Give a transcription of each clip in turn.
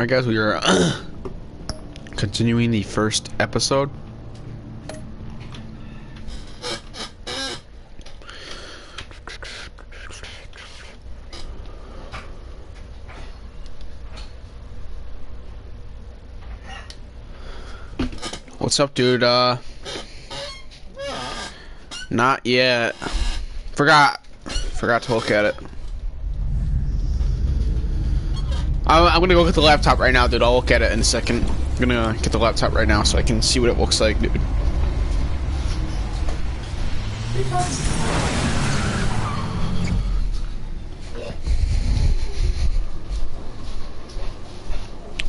Alright guys, we are continuing the first episode. What's up, dude? Not yet. Forgot to look at it. I'm gonna go get the laptop right now, dude. I'll look at it in a second. I'm gonna get the laptop right now so I can see what it looks like, dude.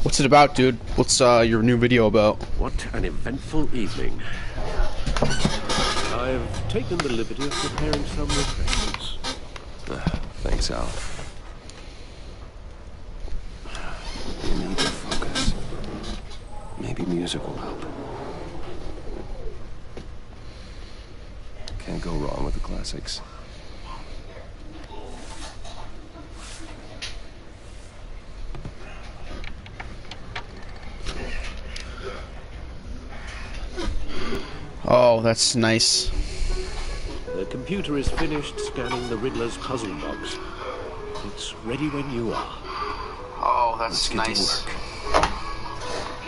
What's it about, dude? What's your new video about? What an eventful evening. I've taken the liberty of preparing some refreshments. Thanks, Al. You need to focus. Maybe music will help. Can't go wrong with the classics. Oh, that's nice. The computer is finished scanning the Riddler's puzzle box. It's ready when you are. Oh, Let's get to work. The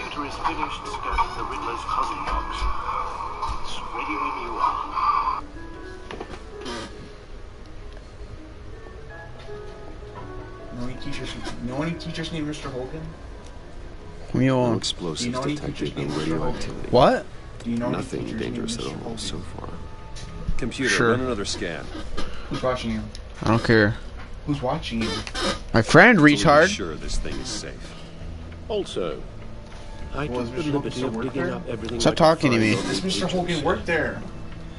computer is finished scanning the Riddler's puzzle box. It's ready when you are. Know any teachers named Mr. Hogan? Leave me No alone. explosives Do you know any detected teachers in named Mr. radio Hogan? activity. What? Do you know any Nothing teachers dangerous at named Mr. all Hogan? so far. Computer, Sure. run another scan. Who's watching you? I don't care. Who's watching you? My friend, So we'll be retard. sure this thing is safe. Also, I Was took the Mr. Hogan liberty still of work digging there? up everything. Stop I could talking to find me. on Does the Mr. Hogan teachers. work there?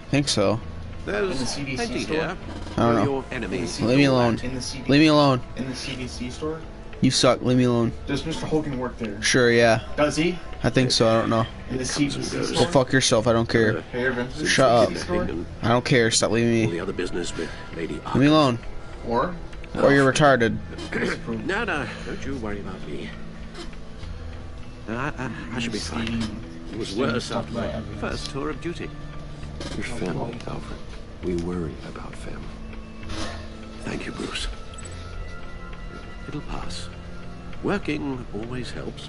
I think so. There's In the CDC plenty store? here. I don't We're know. your enemies. Leave me alone. In the CDC, Leave me alone. In the CDC store? You suck. Leave me alone. Does Mr. Hogan work there? Sure, yeah. Does he? I think so. I don't know. In the CDC goes. Go store? fuck yourself. I don't care. Have you ever been to the Shut up. CDC store? And I don't care. Stop leaving all me. the other business with Lady Leave me Arkham. alone. Or? Or you're retarded. No, don't you worry about me. I should be fine. It was worse after my first tour of duty. Your family, Alfred. We worry about family. Thank you, Bruce. It'll pass. Working always helps.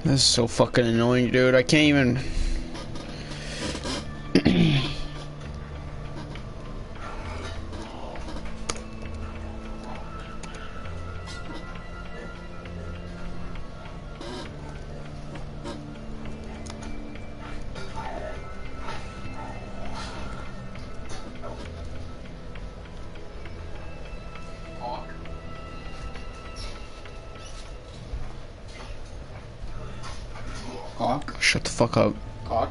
This is so fucking annoying, dude. I can't even. Cock? Shut the fuck up. Cock?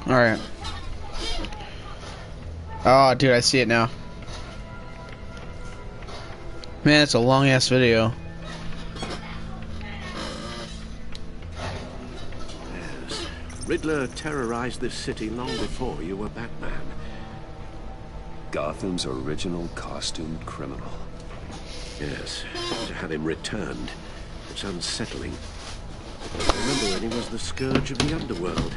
Alright. Oh, dude, I see it now. Man, it's a long-ass video. Yes. Riddler terrorized this city long before you were Batman. Gotham's original costumed criminal. Yes. To have him returned, it's unsettling. Remember when he was the scourge of the underworld?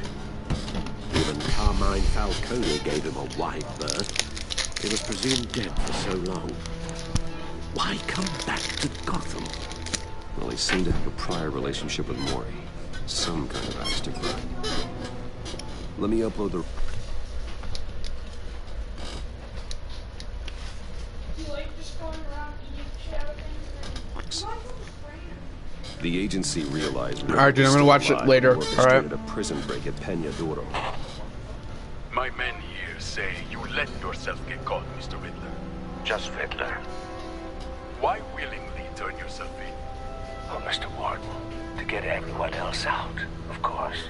Even Carmine Falcone gave him a wide berth. He was presumed dead for so long. Why come back to Gotham? Well, he seemed to have a prior relationship with Mori. Some kind of axe to grind. Let me upload the... The agency realized... Alright, dude, I'm gonna watch it later. Alright. A prison break at Peña Duro. My men here say you let yourself get caught, Mr. Riddler. Just Riddler. Why willingly turn yourself in? Oh, Mr. Warden, to get everyone else out, of course.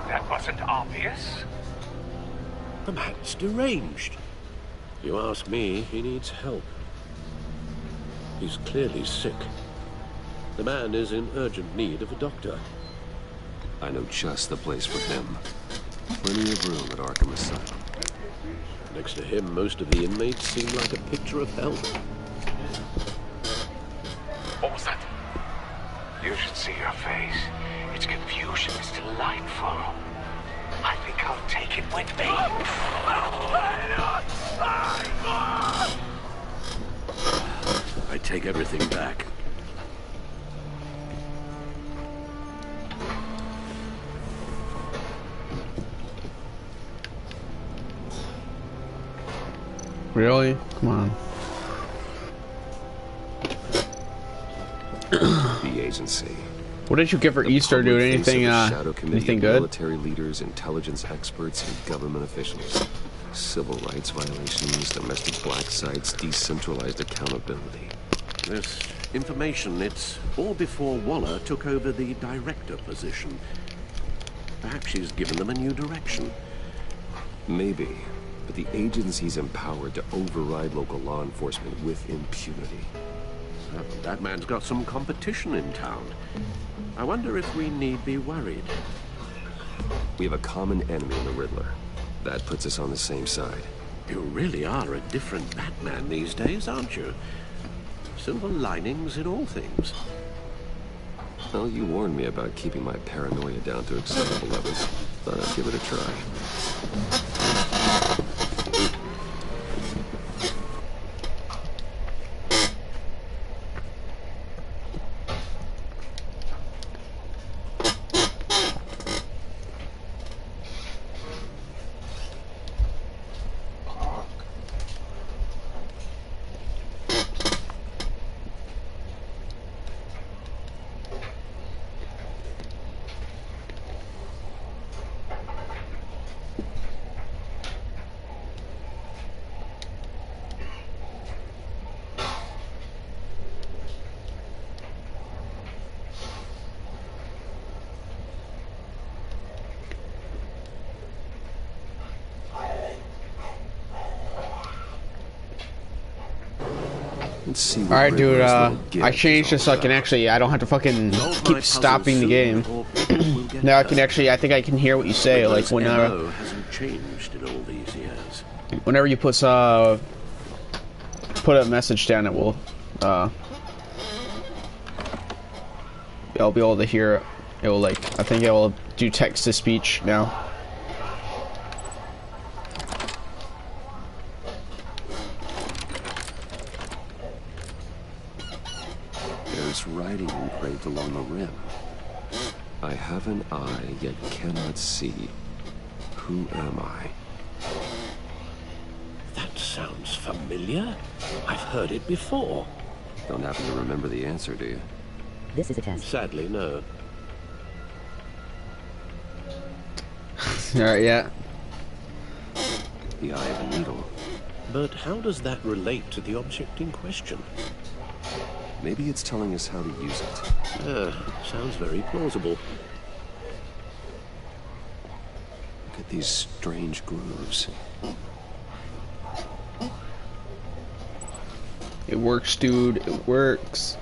That wasn't obvious. The man's deranged. You ask me, he needs help. He's clearly sick. The man is in urgent need of a doctor. I know just the place for him. Plenty of room at Arkham Asylum. Next to him, most of the inmates seem like a picture of health. What was that? You should see your face. Its confusion is delightful. I think I'll take it with me. I take everything back. Really? Come on. The agency. What did you get for The Easter, dude? public face of Anything, the Shadow Committee anything of good? Military leaders, intelligence experts, and government officials. Civil rights violations, domestic black sites, decentralized accountability. This information, it's all before Waller took over the director position. Perhaps she's given them a new direction. Maybe, but the agency's empowered to override local law enforcement with impunity. That man's got some competition in town. I wonder if we need be worried. We have a common enemy in the Riddler. That puts us on the same side. You really are a different Batman these days, aren't you? Silver linings in all things. Well, you warned me about keeping my paranoia down to acceptable levels. Thought I'd give it a try. Let's see what Alright, dude, Riddler's little I gig changed is it so all I can about. actually, I don't have to fucking Solve my keep stopping the game. puzzle soon, or we'll get Now I hurt. can actually, I think I can hear what you say, like Riddler's whenever, MO hasn't changed in all these years. whenever you put a message down, it will, I'll be able to hear it. It will, like, I think it will do text to speech now. There's writing engraved along the rim. I have an eye, yet cannot see. Who am I? That sounds familiar. I've heard it before. Don't happen to remember the answer, do you? This is a test. Sadly, no. Alright, yeah. The eye of a needle. But how does that relate to the object in question? Maybe it's telling us how to use it. Sounds very plausible. Look at these strange grooves. It works, dude. It works.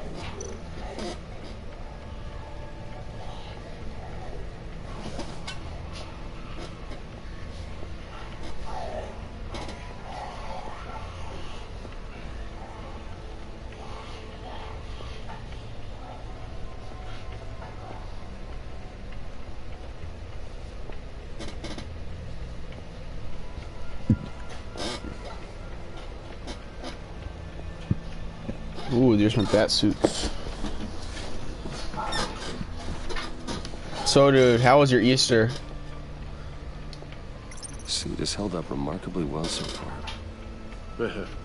Ooh, there's my bat suits. So, dude, how was your Easter? Suit has held up remarkably well so far.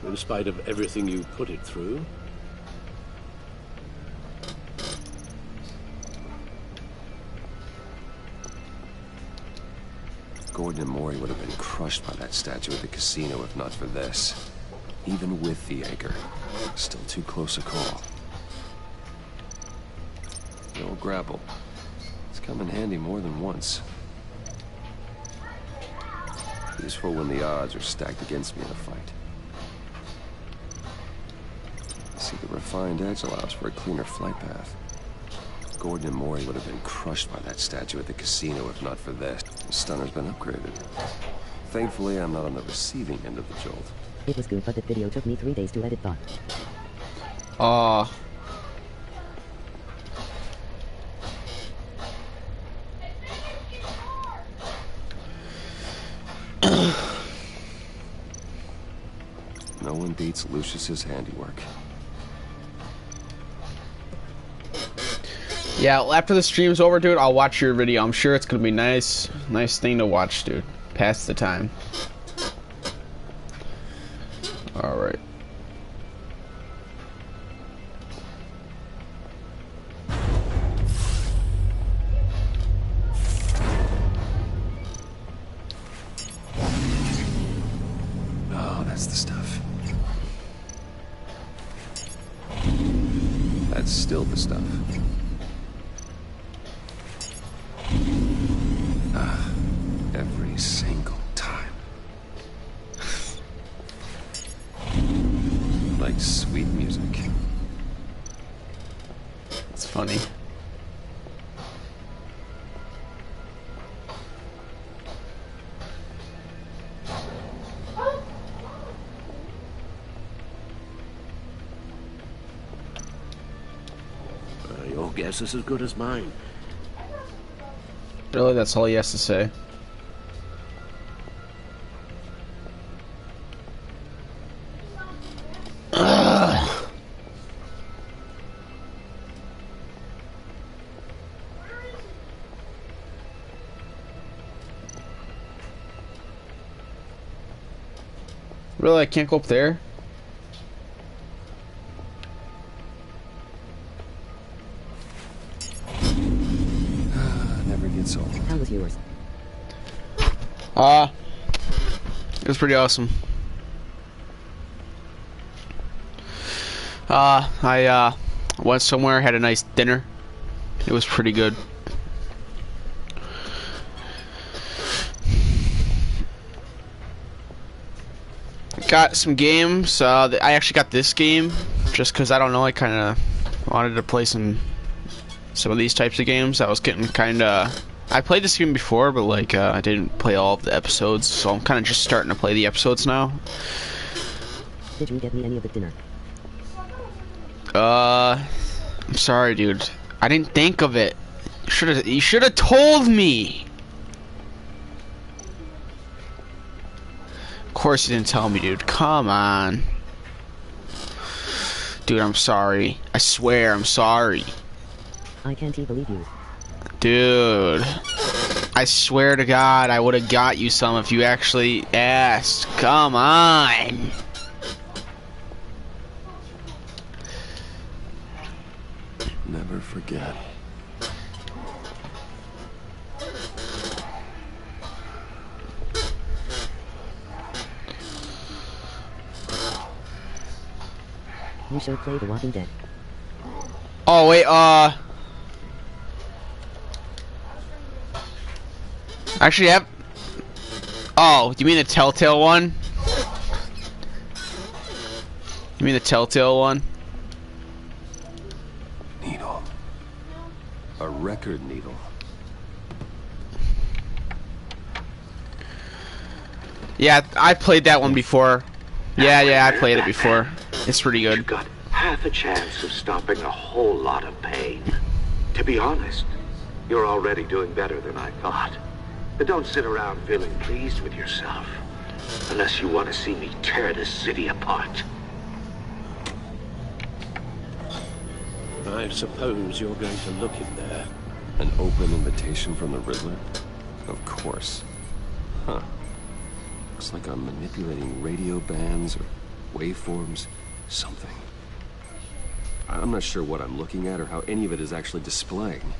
In spite of everything you put it through. Gordon and Mori would have been crushed by that statue at the casino if not for this. Even with the anchor, still too close a call. The old grapple. It's come in handy more than once. Useful when the odds are stacked against me in a fight. See, the refined edge allows for a cleaner flight path. Gordon and Mori would have been crushed by that statue at the casino if not for this. The stunner's been upgraded. Thankfully, I'm not on the receiving end of the jolt. It was good, but that video took me 3 days to edit thought. No one beats Lucius's handiwork. Yeah, after the stream's over, dude, I'll watch your video. I'm sure it's gonna be nice thing to watch, dude. Pass the time. Alright. Oh, that's the stuff. That's still the stuff. Every single time. Like sweet music. It's funny. Your guess is as good as mine. Really, that's all he has to say. Really, I can't go up there? Never gets old. How was yours? It was pretty awesome. I went somewhere, had a nice dinner. It was pretty good. Got some games. I actually got this game just because I don't know. I kind of wanted to play some of these types of games. I was getting kind of. I played this game before, but like I didn't play all of the episodes, so I'm kind of just starting to play the episodes now. Did you get me any of the dinner? I'm sorry, dude. I didn't think of it. You should have told me. Of course you didn't tell me, dude. Come on. Dude, I'm sorry. I swear, I'm sorry. I can't believe you. Dude. I swear to God, I would have got you some if you actually asked. Come on. Never forget. You should play The Walking Dead. Oh, wait, actually, yep. Oh, you mean the Telltale one? You mean the Telltale one? Needle. A record needle. Yeah, I played that one before. Yeah, I played it before. It's pretty You good. got half a chance of stopping a whole lot of pain. To be honest, you're already doing better than I thought. But don't sit around feeling pleased with yourself. Unless you want to see me tear this city apart. I suppose you're going to look in there. An open invitation from the Riddler? Of course. Huh. Looks like I'm manipulating radio bands or waveforms. Something. I'm not sure what I'm looking at or how any of it is actually displaying.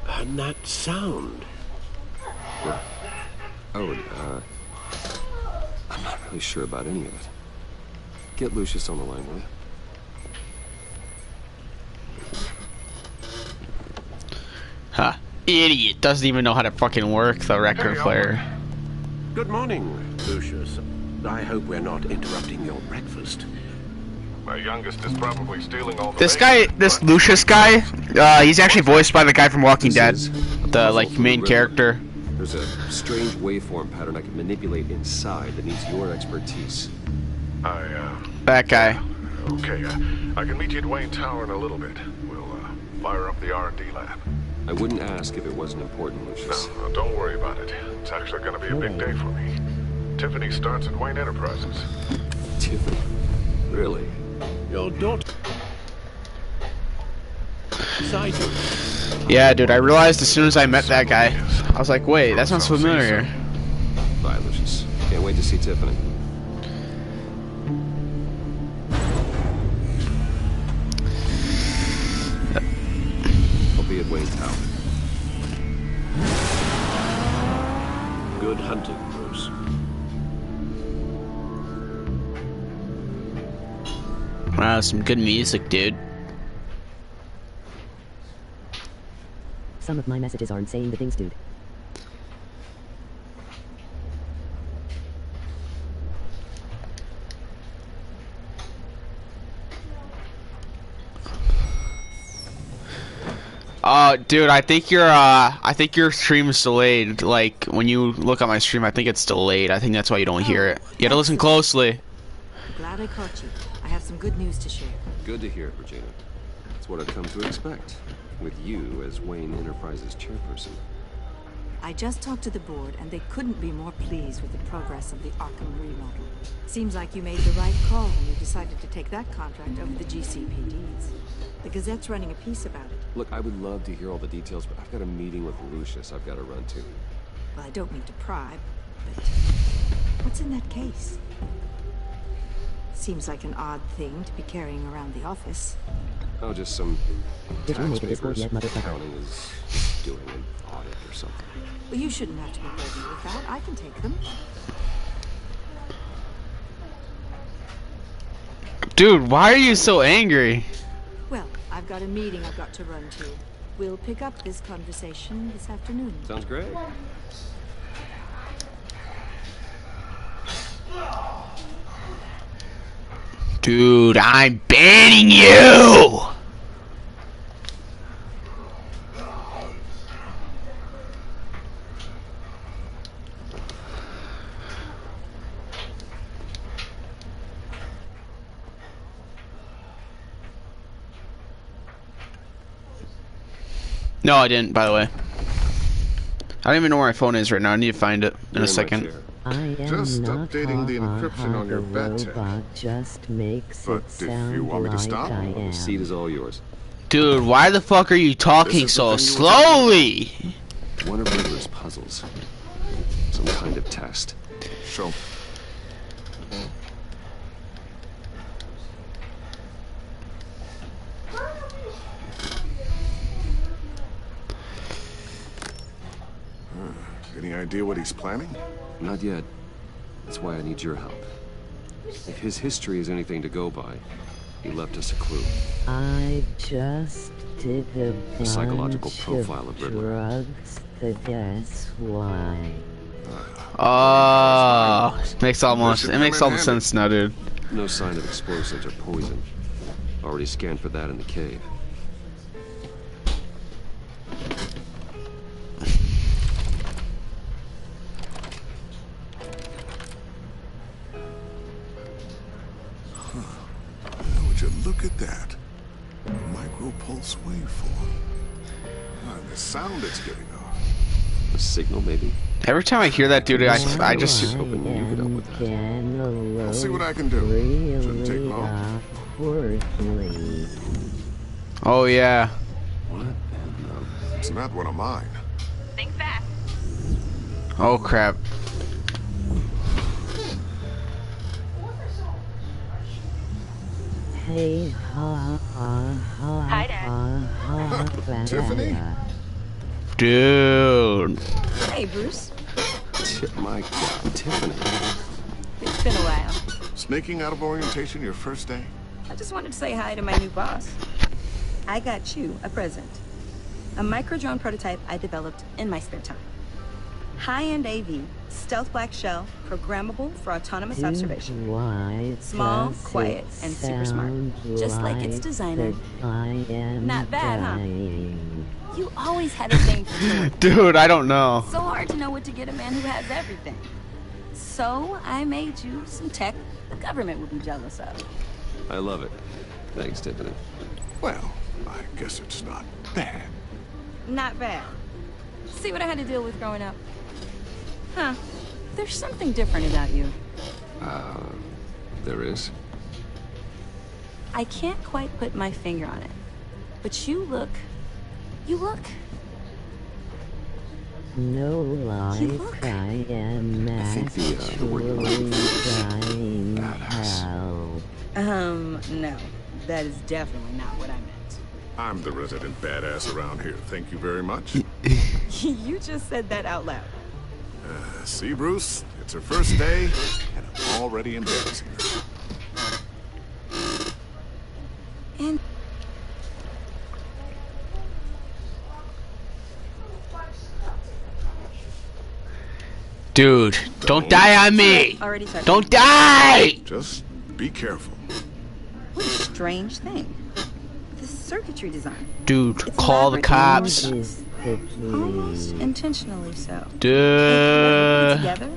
And that sound. What? Oh, I'm not really sure about any of it. Get Lucius on the line, will you? Huh. Idiot. Doesn't even know how to fucking work the record player. Good morning, Lucius. I hope we're not interrupting your breakfast. My youngest is probably stealing all the This guy, this Lucius guy, he's actually voiced by the guy from Walking Dead. The, like, main character. There's a strange waveform pattern I can manipulate inside that needs your expertise. That guy. Okay, I can meet you at Wayne Tower in a little bit. We'll, fire up the R&D lab. I wouldn't ask if it wasn't important, Lucius. No, don't worry about it. It's actually gonna be a big day for me. Tiffany starts at Wayne Enterprises. Tiffany? Really? Your daughter. Beside you. Yeah, dude, I realized as soon as I met that guy, I was like, wait, that sounds familiar. Bye, Lucius. Can't wait to see Tiffany. I'll be at Wayne Tower. Good hunting, Bruce. Wow, some good music, dude. Some of my messages aren't saying the things, dude. Dude, I think your stream is delayed. Like, when you look at my stream, I think it's delayed. I think that's why you don't hear it. You gotta listen closely. Glad I caught you. I have some good news to share. Good to hear, Regina. That's what I've come to expect, with you as Wayne Enterprises chairperson. I just talked to the board, and they couldn't be more pleased with the progress of the Arkham remodel. Seems like you made the right call when you decided to take that contract over the GCPD's. The Gazette's running a piece about it. Look, I would love to hear all the details, but I've got a meeting with Lucius I've got to run to. Well, I don't mean to pry, but what's in that case? Seems like an odd thing to be carrying around the office. Oh, just some Did you tax make a Discord papers. yet, motherfucker? Accounting is doing an audit or something. Well, you shouldn't have to be burdened with that. I can take them. Dude, why are you so angry? Well, I've got a meeting I've got to run to. We'll pick up this conversation this afternoon. Sounds great. Dude, I'm banning you! No, I didn't, by the way. I don't even know where my phone is right now. I need to find it in a second. I am Just not updating the encryption on your the bat tech. robot just makes But it if you sound want me to like stop, I The am. seat is all yours. Dude, why the fuck are you talking This is so the thing you were slowly? One of Riddler's puzzles. Some kind of test. Show. Any idea what he's planning? Not yet. That's why I need your help. If his history is anything to go by, he left us a clue. I just did a psychological bunch profile of Riddler. drugs, that's why. Oh, makes almost should it makes come all in the handy. sense now, dude. No sign of explosives or poison. Already scanned for that in the cave. Would you look at that? Micropulse waveform. The sound it's giving off. A signal, maybe? Every time I hear that, dude, I just. Hoping you could help with that. I'll see what I can do. Shouldn't take long. Oh yeah. What? It's not one of mine. Think fast. Oh crap. Hey, Hi, Dad. Tiffany? Dude. Hey, Bruce. My God, Tiffany. It's been a while. Sneaking out of orientation your first day? I just wanted to say hi to my new boss. I got you a present. A micro-drone prototype I developed in my spare time. High-end AV, stealth black shell, programmable for autonomous observation. Small, quiet, and super smart. Just like its designer. Not bad, huh? You always had a thing for toys. Dude, I don't know. So hard to know what to get a man who has everything. So I made you some tech the government would be jealous of. I love it. Thanks, Tiffany. Well, I guess it's not bad. Not bad. See what I had to deal with growing up? Huh. There's something different about you. There is? I can't quite put my finger on it. But you look... No life, I am think the word dying badass. hell. No. That is definitely not what I meant. I'm the resident badass around here. Thank you very much. You just said that out loud. See, Bruce? It's her first day, and I'm already embarrassing her. And... Dude, don't die on me. Already started. Don't die. Just be careful. What a strange thing. The circuitry design. Dude, It's call the elaborate. cops. Almost intentionally so. Dude. Together?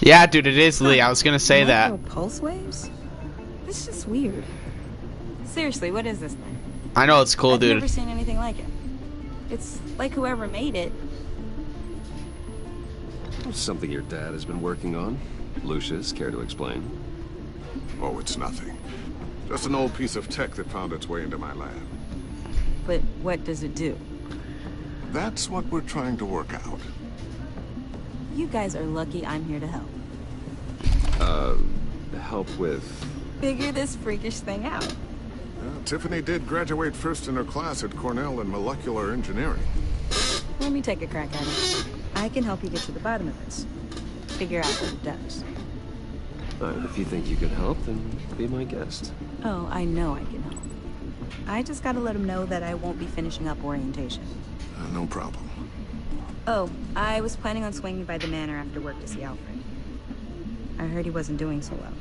Yeah, dude, it is Lee. I was gonna say that. Micro pulse waves? This is just weird. Seriously, what is this thing? I know it's cool, I've dude. never seen anything like it. It's like whoever made it. Something your dad has been working on. Lucius, care to explain? Oh, it's nothing. Just an old piece of tech that found its way into my lab. But what does it do? That's what we're trying to work out. You guys are lucky I'm here to help. Help with... Figure this freakish thing out. Tiffany did graduate first in her class at Cornell in molecular engineering. Let me take a crack at it. I can help you get to the bottom of this. Figure out what it does. if you think you can help, then be my guest. Oh, I know I can help. I just gotta let him know that I won't be finishing up orientation. No problem. Oh, I was planning on swinging by the manor after work to see Alfred. I heard he wasn't doing so well.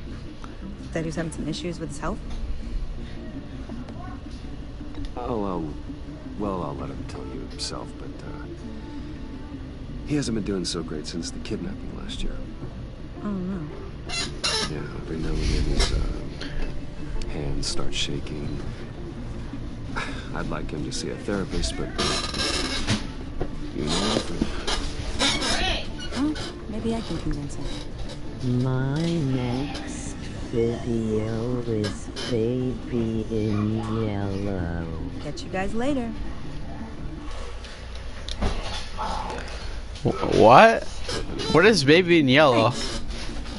That he was having some issues with his health. Well, I'll let him tell you himself, but, he hasn't been doing so great since the kidnapping last year. Oh, no. Yeah, every now and then his, hands start shaking. I'd like him to see a therapist, but... You know, Alfred. Oh, maybe I can convince him. My next video is Baby in Yellow. Catch you guys later. What? What is Baby in Yellow?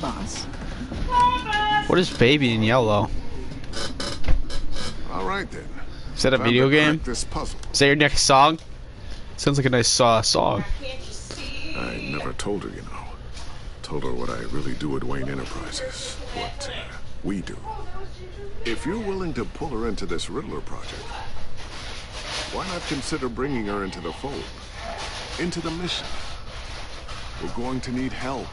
Boss. What is Baby in Yellow? All right then. Is that a Time video to game? crack this puzzle. Is that your next song? Sounds like a nice song. I never told her, you know. Told her what I really do at Wayne Enterprises. What we do. If you're willing to pull her into this Riddler project, why not consider bringing her into the fold? Into the mission? We're going to need help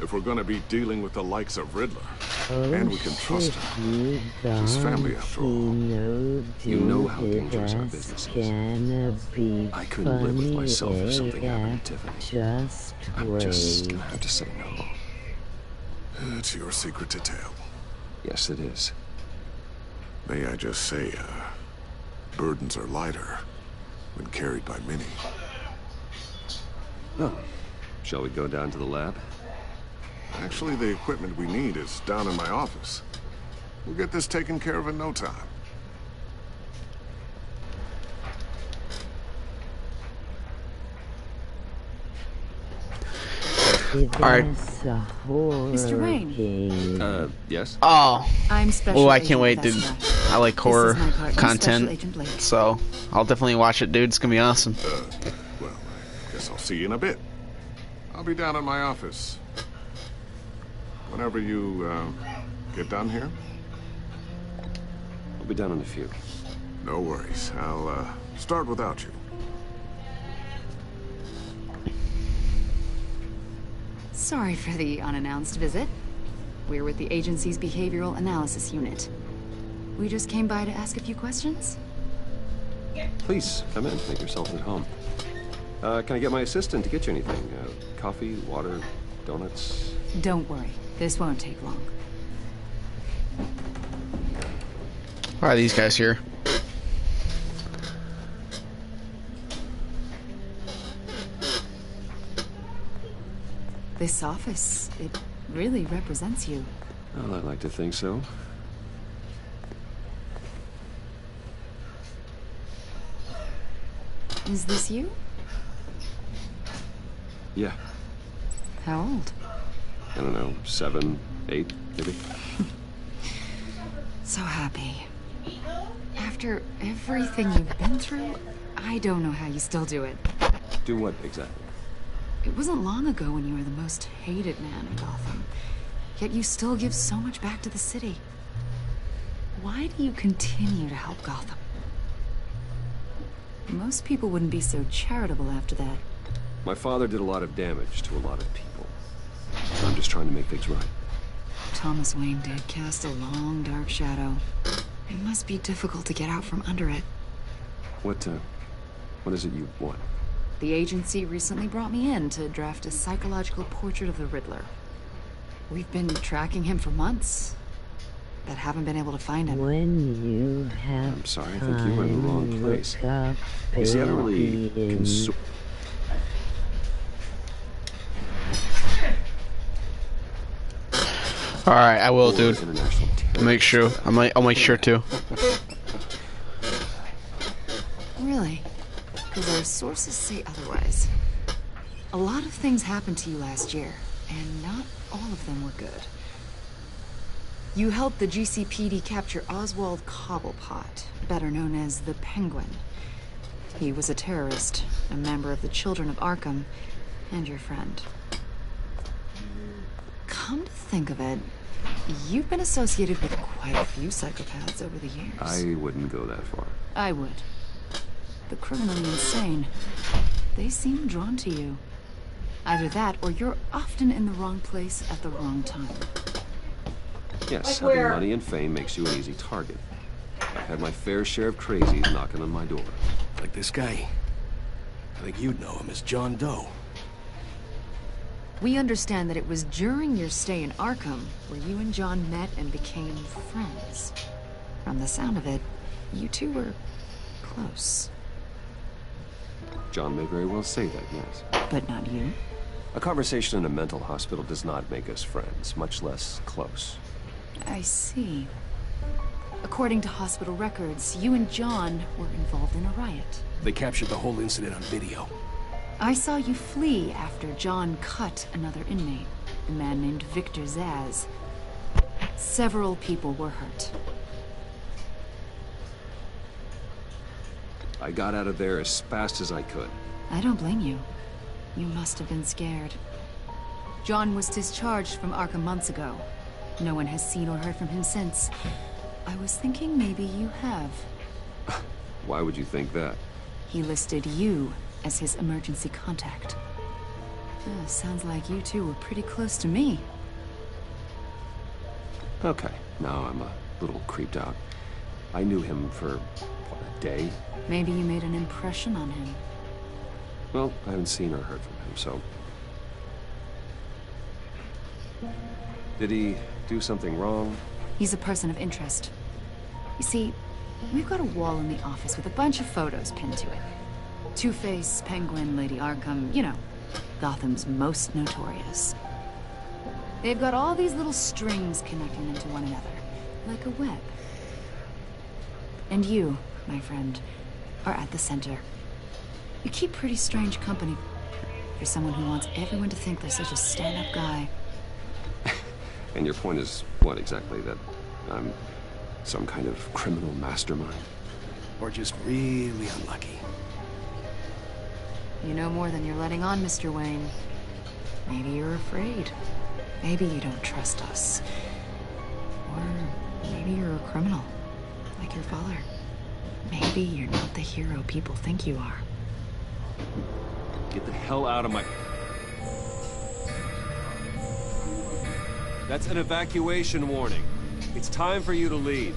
if we're going to be dealing with the likes of Riddler. And we can trust her. She's family after all. You know how dangerous our business is. I couldn't live with myself if something happened to Tiffany. I'm just gonna have to say no. It's your secret to tell. Yes, it is. May I just say, burdens are lighter when carried by many. Oh, shall we go down to the lab? Actually, the equipment we need is down in my office. We'll get this taken care of in no time. Alright. Mr. Wayne. Yes? Oh. I'm Special Oh, I can't wait, Agent dude. Vesna. I like horror This is my partner, Special content, Agent Blake. so I'll definitely watch it, dude. It's gonna be awesome. Well, I guess I'll see you in a bit. I'll be down in my office. Whenever you, get done here. I'll be down in a few. No worries. I'll, start without you. Sorry for the unannounced visit. We're with the agency's behavioral analysis unit. We just came by to ask a few questions. Please, come in. Make yourself at home. Can I get my assistant to get you anything? Coffee, water, donuts? Don't worry. This won't take long. Why are these guys here? This office, it really represents you. Well, I'd like to think so. Is this you? Yeah. How old? I don't know, 7, 8, maybe? So happy. After everything you've been through, I don't know how you still do it. Do what, exactly? It wasn't long ago when you were the most hated man in Gotham. Yet you still give so much back to the city. Why do you continue to help Gotham? Most people wouldn't be so charitable after that. My father did a lot of damage to a lot of people. I'm just trying to make things right. Thomas Wayne did cast a long, dark shadow. It must be difficult to get out from under it. What is it you want? The agency recently brought me in to draft a psychological portrait of the Riddler. We've been tracking him for months, but haven't been able to find him. When you have I'm sorry, I think you were in the wrong place. You see, I don't really consume... Alright, I will, dude. I'll make sure. I'll make sure to. Really? Because our sources say otherwise. A lot of things happened to you last year, and not all of them were good. You helped the GCPD capture Oswald Cobblepot, better known as the Penguin. He was a terrorist, a member of the Children of Arkham, and your friend. Come to think of it, you've been associated with quite a few psychopaths over the years. I wouldn't go that far. I would. The criminally insane. They seem drawn to you. Either that, or you're often in the wrong place at the wrong time. Yes, having money and fame makes you an easy target. I've had my fair share of crazies knocking on my door. Like this guy. I think you'd know him as John Doe. We understand that it was during your stay in Arkham where you and John met and became friends. From the sound of it, you two were close. John may very well say that, yes. But not you. A conversation in a mental hospital does not make us friends, much less close. I see. According to hospital records, you and John were involved in a riot. They captured the whole incident on video. I saw you flee after John cut another inmate, a man named Victor Zsasz. Several people were hurt. I got out of there as fast as I could. I don't blame you. You must have been scared. John was discharged from Arkham months ago. No one has seen or heard from him since. I was thinking maybe you have. Why would you think that? He listed you as his emergency contact. Sounds like you two were pretty close to me. Okay, now I'm a little creeped out. I knew him for, what, a day? Maybe you made an impression on him. Well, I haven't seen or heard from him, so... Did he do something wrong? He's a person of interest. You see, we've got a wall in the office with a bunch of photos pinned to it. Two-Face, Penguin, Lady Arkham, you know, Gotham's most notorious. They've got all these little strings connecting them to one another, like a web. And you, my friend, are at the center. You keep pretty strange company for someone who wants everyone to think they're such a stand-up guy. And your point is what exactly? That I'm some kind of criminal mastermind? Or just really unlucky? You know more than you're letting on, Mr. Wayne. Maybe you're afraid. Maybe you don't trust us. Or maybe you're a criminal, like your father. Maybe you're not the hero people think you are. Get the hell out of my... That's an evacuation warning. It's time for you to leave.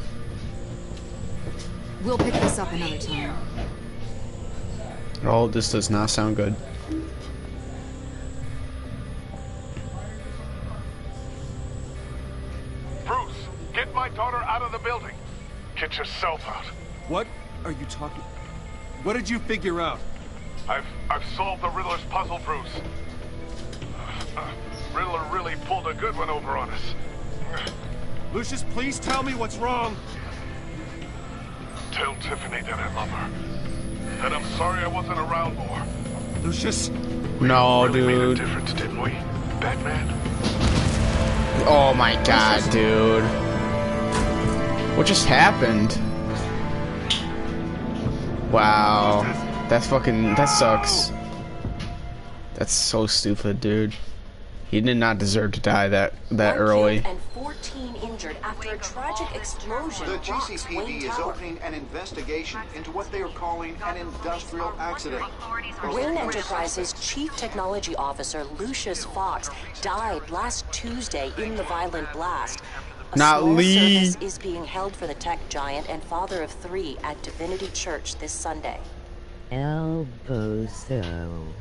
We'll pick this up another time. Oh, this does not sound good. Bruce, get my daughter out of the building. Get yourself out. What are you talking... What did you figure out? I've solved the Riddler's puzzle, Bruce. Riddler really pulled a good one over on us. Lucius, please tell me what's wrong. Tell Tiffany that I love her. That I'm sorry I wasn't around more. Lucius? No, really made a dude. difference, didn't we, Batman? Oh my god, dude. What just happened? Wow. That's fucking... That sucks. That's so stupid, dude. He did not deserve to die that early. And 14 injured after a tragic explosion. The GCPD is opening an investigation into what they are calling an industrial accident. Wayne Enterprises Chief Technology Officer Lucius Fox died last Tuesday in the violent blast. A Not small Lee. service is being held for the tech giant and father of 3 at Divinity Church this Sunday. El Bozo.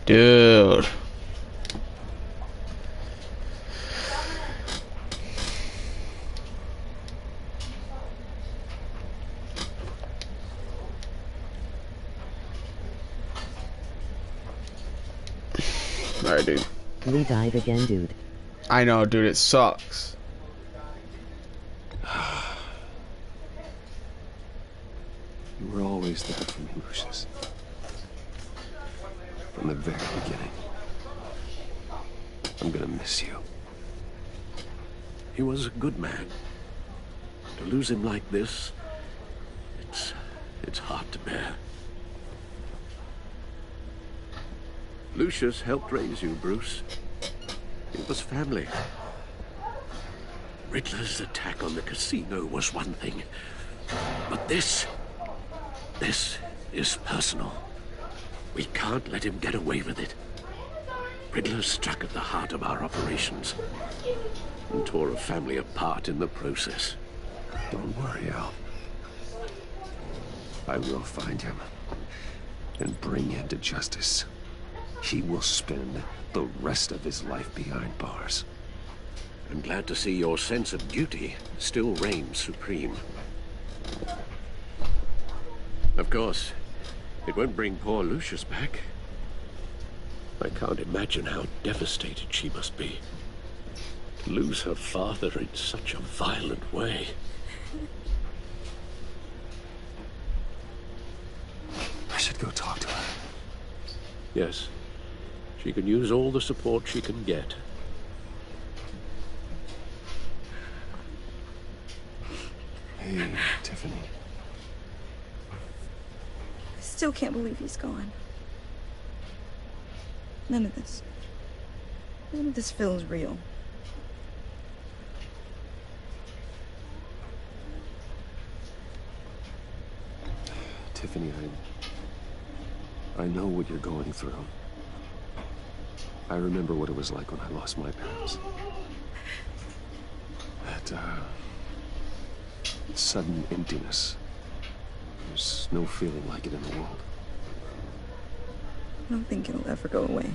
Dude. Alright, dude. We died again, dude. I know, dude, it sucks. You were always there for me, Lucius. From the very beginning. I'm gonna miss you. He was a good man. To lose him like this, it's hard to bear. Lucius helped raise you, Bruce. It was family. Riddler's attack on the casino was one thing. But this is personal. We can't let him get away with it. Riddler struck at the heart of our operations and tore a family apart in the process. Don't worry, Al. I will find him and bring him to justice. He will spend the rest of his life behind bars. I'm glad to see your sense of duty still reigns supreme. Of course, it won't bring poor Lucius back. I can't imagine how devastated she must be. To lose her father in such a violent way. I should go talk to her. Yes. She can use all the support she can get. Hey, Tiffany. I still can't believe he's gone. None of this feels real. Tiffany, I know what you're going through. I remember what it was like when I lost my parents. That, sudden emptiness. There's no feeling like it in the world. I don't think it'll ever go away.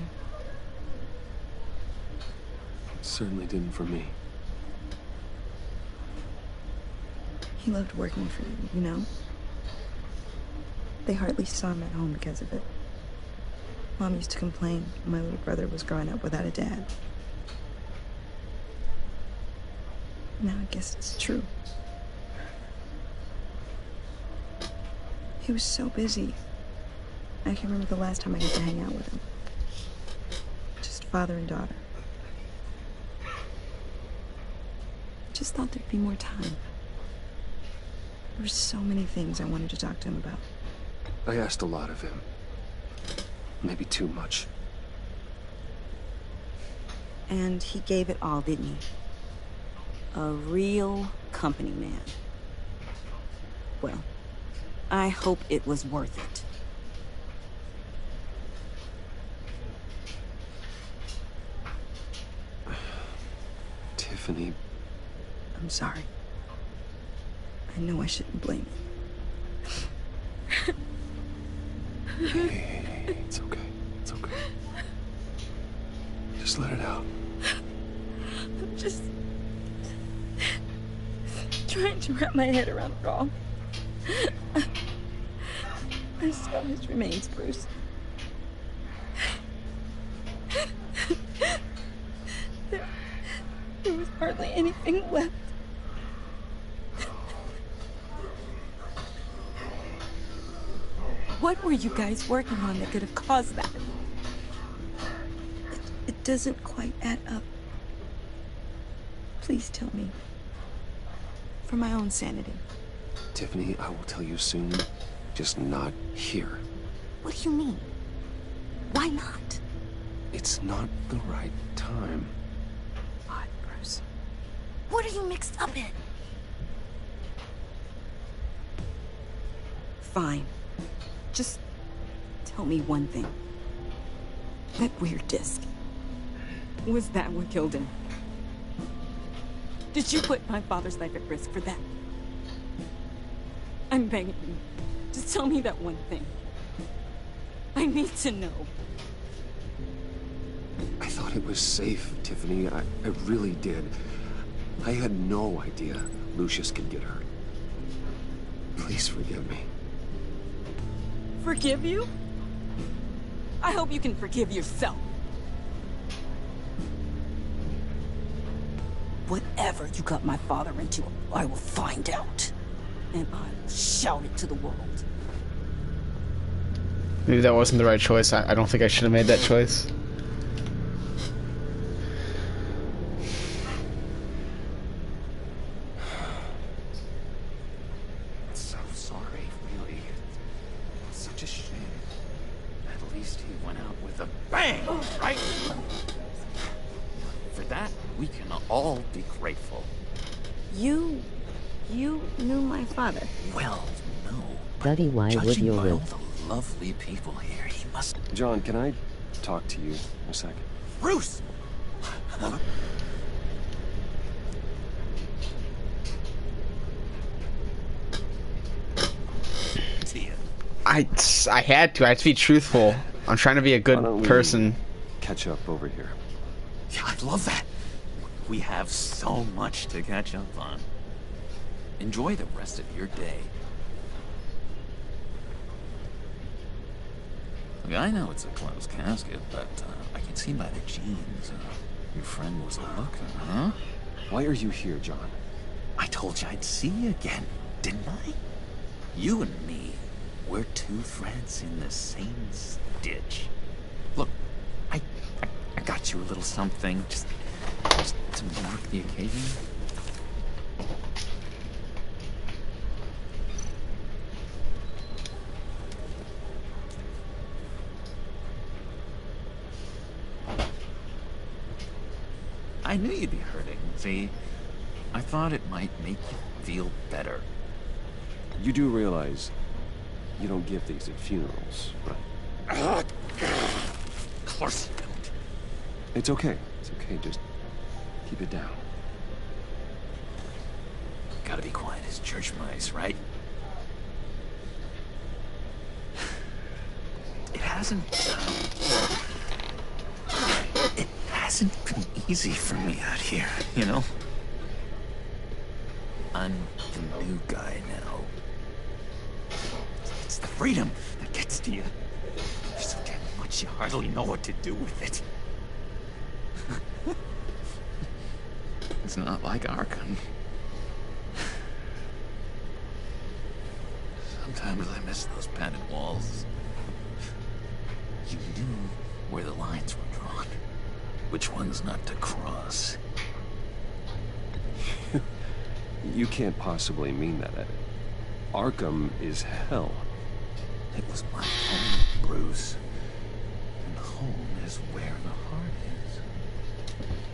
It certainly didn't for me. He loved working for you, you know? They hardly saw him at home because of it. Mom used to complain my little brother was growing up without a dad. Now I guess it's true. He was so busy. I can't remember the last time I got to hang out with him. Just father and daughter. Just thought there'd be more time. There were so many things I wanted to talk to him about. I asked a lot of him. Maybe too much. And he gave it all, didn't he? A real company man. Well, I hope it was worth it. Tiffany. I'm sorry. I know I shouldn't blame you. Hey, it's okay. It's okay. Just let it out. I'm just trying to wrap my head around it all. I saw his remains, Bruce. There was hardly anything left. What were you guys working on that could have caused that? It doesn't quite add up. Please tell me. For my own sanity. Tiffany, I will tell you soon. Just not here. What do you mean? Why not? It's not the right time. What, Bruce? What are you mixed up in? Fine. Just tell me one thing. That weird disc. Was that what killed him? Did you put my father's life at risk for that? I'm begging you. Just tell me that one thing. I need to know. I thought it was safe, Tiffany. I really did. I had no idea Lucius could get hurt. Please forgive me. Forgive you? I hope you can forgive yourself. Whatever you got my father into, I will find out. And I will shout it to the world. Maybe that wasn't the right choice. I don't think I should have made that choice. So sorry, really. It's such a shame. At least he went out with a bang, right? For that, we can all be grateful. You knew my father. Well, no. Buddy, why would Judging you by all will? the lovely people here, he must... John, can I talk to you a second? Bruce! I had to. I had to be truthful. I'm trying to be a good person. Catch up over here. Yeah, I'd love that. We have so much to catch up on. Enjoy the rest of your day. Look, I know it's a closed casket, but I can see by the jeans. Your friend was a looker, huh? Why are you here, John? I told you I'd see you again, didn't I? You and me, we're two threads in the same stitch. Look, I got you a little something, just to mark the occasion. I knew you'd be hurting, see? I thought it might make you feel better. You do realize you don't give these at funerals, right? Of course you don't. It's okay. It's okay. Just keep it down. Gotta be quiet as church mice, right? It hasn't been easy for me out here, you know? I'm the new guy now. It's the freedom that gets to you. There's so damn much you hardly know what to do with it. It's not like Arkham. Sometimes I miss those padded walls. You knew where the lines were drawn. Which ones not to cross. You can't possibly mean that, Ed. Arkham is hell. It was my home, Bruce. And home is where the heart is.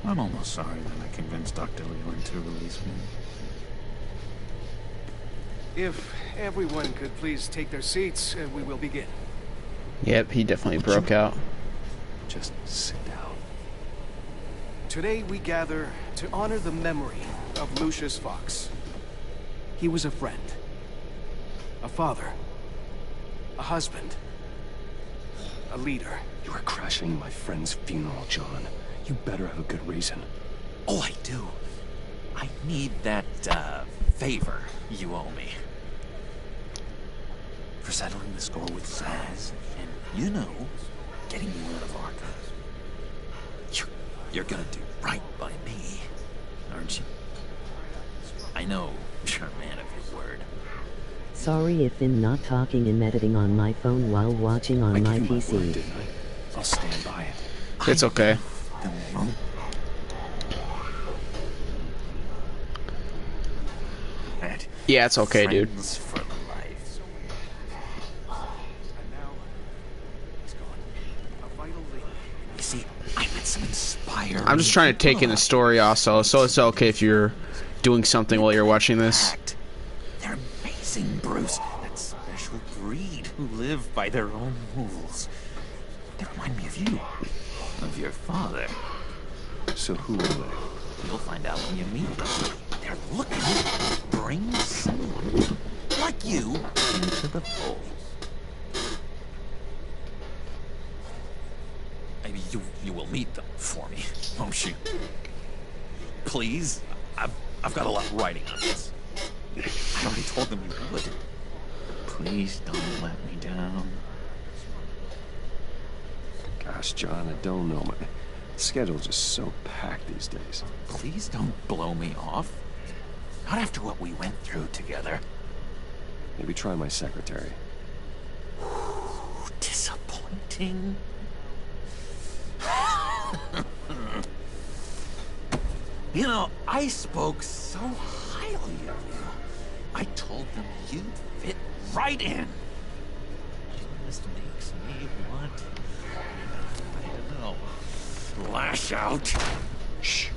I'm almost sorry that I convinced Dr. Leland to release me. If everyone could please take their seats, we will begin. Yep, he definitely broke out. Just sit down. Today we gather to honor the memory of Lucius Fox. He was a friend, a father, a husband, a leader. You are crashing my friend's funeral, John. You better have a good reason. Oh, I do. I need that, favor you owe me. For settling the score with Zsasz, and, you know, getting you out of Arkham. You're gonna do right by me, aren't you? I know you're a man of your word. Sorry if I'm not talking and editing on my phone while watching on my PC. Word, didn't I? I'll stand by it. It's okay. Yeah, it's okay, dude. For life. You see, I met some inspiring. I'm just trying to take in the story also, so it's okay if you're doing something while you're watching this. They're amazing, Bruce. That special breed who live by their own rules. They remind me of you. Of your father. So who are they? You'll find out when you meet them. They're looking to bring someone like you into the fold. Maybe you will meet them for me, won't you? Please? I've got a lot riding on this. I already told them you would. Please don't let me down. Gosh, John, I don't know. My schedule's just so packed these days. Please don't blow me off. Not after what we went through together. Maybe try my secretary. Disappointing. You know, I spoke so highly of you. I told them you'd fit right in. This makes me want, I don't know, lash out. Shh.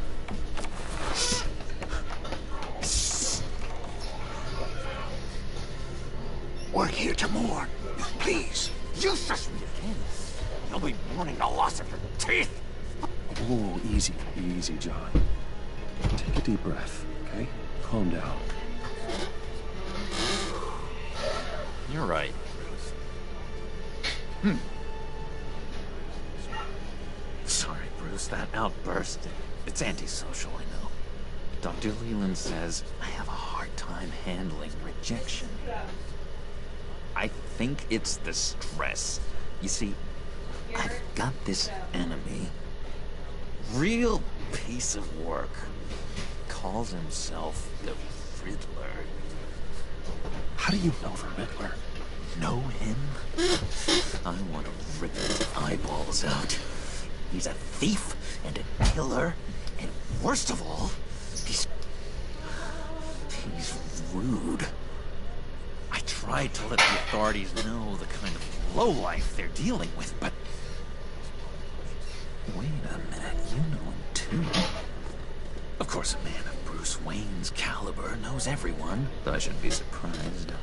We're here to mourn. Please, use us. You'll be mourning the loss of your teeth. Oh, easy, easy, John. Take a deep breath, okay? Calm down. You're right, Bruce. Sorry, Bruce, that outburst, it's antisocial, I know. Dr. Leland says I have a hard time handling rejection. I think it's the stress. You see, I've got this enemy. Real piece of work. Calls himself the Riddler. How do you know the Riddler? Know him? I want to rip his eyeballs out. He's a thief and a killer, and worst of all, he's rude. I tried to let the authorities know the kind of lowlife they're dealing with, but wait a minute, you know him too. Of course, a man of Bruce Wayne's caliber knows everyone, but I shouldn't be surprised.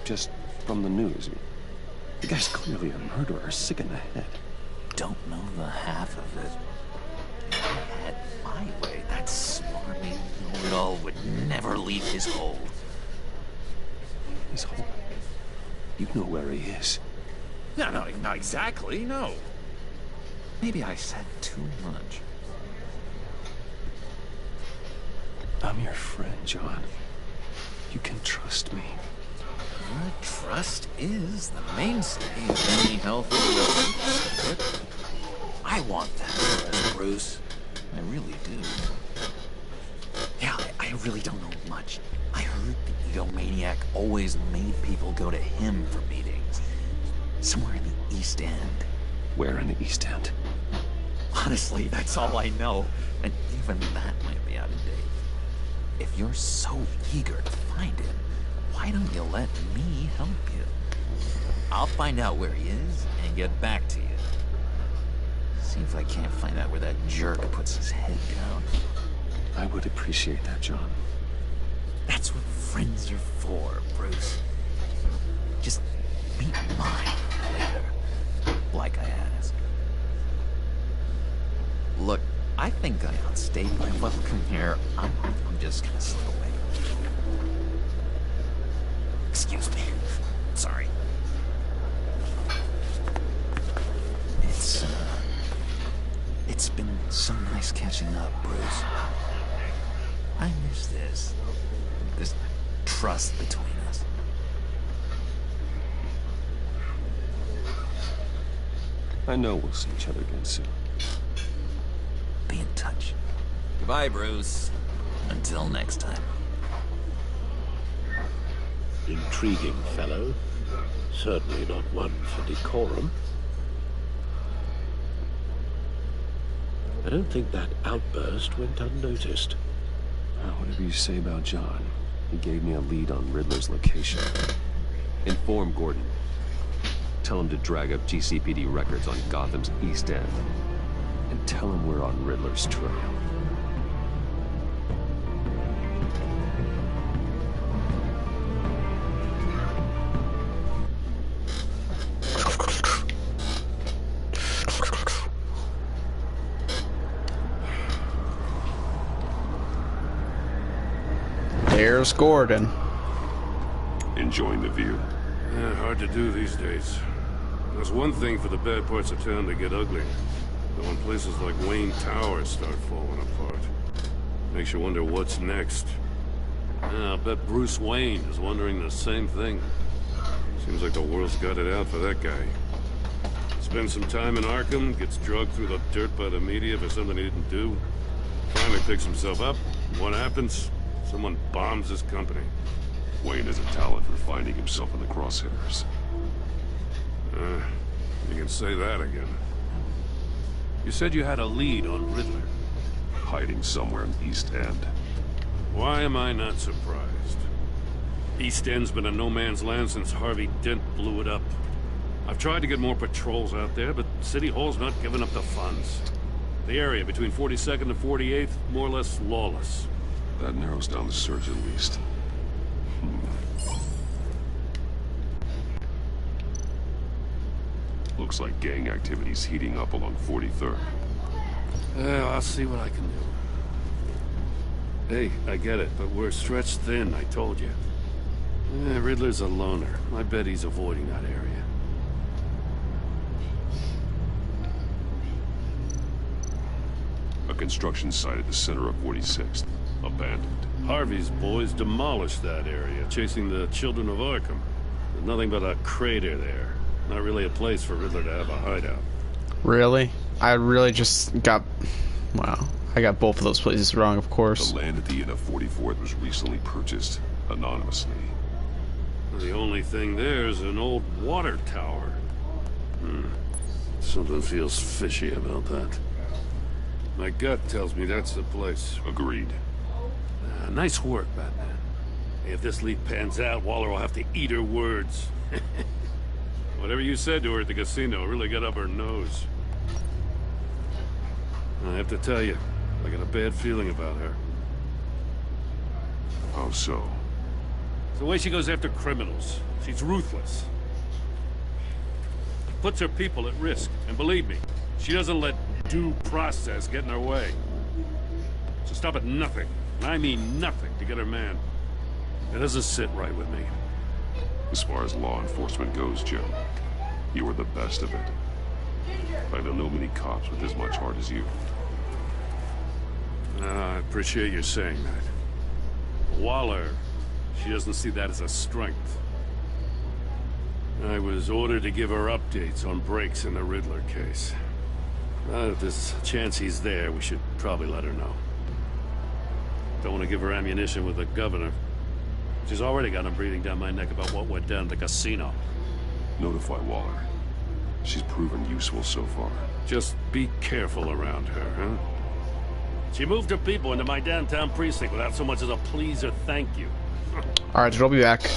Just from the news. The guy's clearly a murderer, sick in the head. Don't know the half of it. If I had my way, that smarmy know-it-all would never leave his hold. His hold? You know where he is. No, not exactly, no. Maybe I said too much. I'm your friend, John. You can trust me. Trust is the mainstay of any healthy relationship. I want that, Bruce. I really do. Yeah, I really don't know much. I heard the egomaniac always made people go to him for meetings. Somewhere in the East End. Where in the East End? Honestly, that's all I know. And even that might be out of date. If you're so eager to find him, why don't you let me help you? I'll find out where he is and get back to you. See if I can't find out where that jerk puts his head down. I would appreciate that, John. That's what friends are for, Bruce. Just meet mine later, like I asked. Look, I think I outstayed my welcome here. I'm just gonna slip away. Excuse me. Sorry. It's been so nice catching up, Bruce. I miss this trust between us. I know we'll see each other again soon. Be in touch. Goodbye, Bruce. Until next time. Intriguing fellow. Certainly not one for decorum. I don't think that outburst went unnoticed. Whatever you say about John, he gave me a lead on Riddler's location. Inform Gordon. Tell him to drag up GCPD records on Gotham's East End. And tell him we're on Riddler's trail. There's Gordon. Enjoying the view. Yeah, hard to do these days. There's one thing for the bad parts of town to get ugly. But when places like Wayne Tower start falling apart, makes you wonder what's next. Yeah, I'll bet Bruce Wayne is wondering the same thing. Seems like the world's got it out for that guy. Spends some time in Arkham, gets drugged through the dirt by the media for something he didn't do. Finally picks himself up. What happens? Someone bombs his company. Wayne has a talent for finding himself in the crosshairs. You can say that again. You said you had a lead on Riddler. Hiding somewhere in the East End. Why am I not surprised? East End's been a no-man's land since Harvey Dent blew it up. I've tried to get more patrols out there, but City Hall's not giving up the funds. The area between 42nd and 48th, more or less lawless. That narrows down the search at least. Looks like gang activity's heating up along 43rd. Well, I'll see what I can do. Hey, I get it, but we're stretched thin, I told you. Riddler's a loner. I bet he's avoiding that area. A construction site at the center of 46th. Abandoned. Harvey's boys demolished that area, chasing the children of Arkham. There's nothing but a crater there. Not really a place for Riddler to have a hideout. Really? I really just got... Wow. I got both of those places wrong, of course. The land at the end of 44th was recently purchased anonymously. The only thing there is an old water tower. Something feels fishy about that. My gut tells me that's the place. Agreed. Nice work, Batman. If this lead pans out, Waller will have to eat her words. Whatever you said to her at the casino really got up her nose. I have to tell you, I got a bad feeling about her. How so? It's the way she goes after criminals. She's ruthless. Puts her people at risk. And believe me, she doesn't let due process get in her way. She'll stop at nothing. And I mean nothing to get her man. It doesn't sit right with me. As far as law enforcement goes, Joe, you are the best of it. I don't know many cops with as much heart as you. I appreciate you saying that. Waller, she doesn't see that as a strength. I was ordered to give her updates on breaks in the Riddler case. If there's a chance he's there, we should probably let her know. Don't want to give her ammunition with the governor. She's already got him breathing down my neck about what went down at the casino. Notify Waller. She's proven useful so far. Just be careful around her, huh? She moved her people into my downtown precinct without so much as a please or thank you. Alright, dude, I'll be back.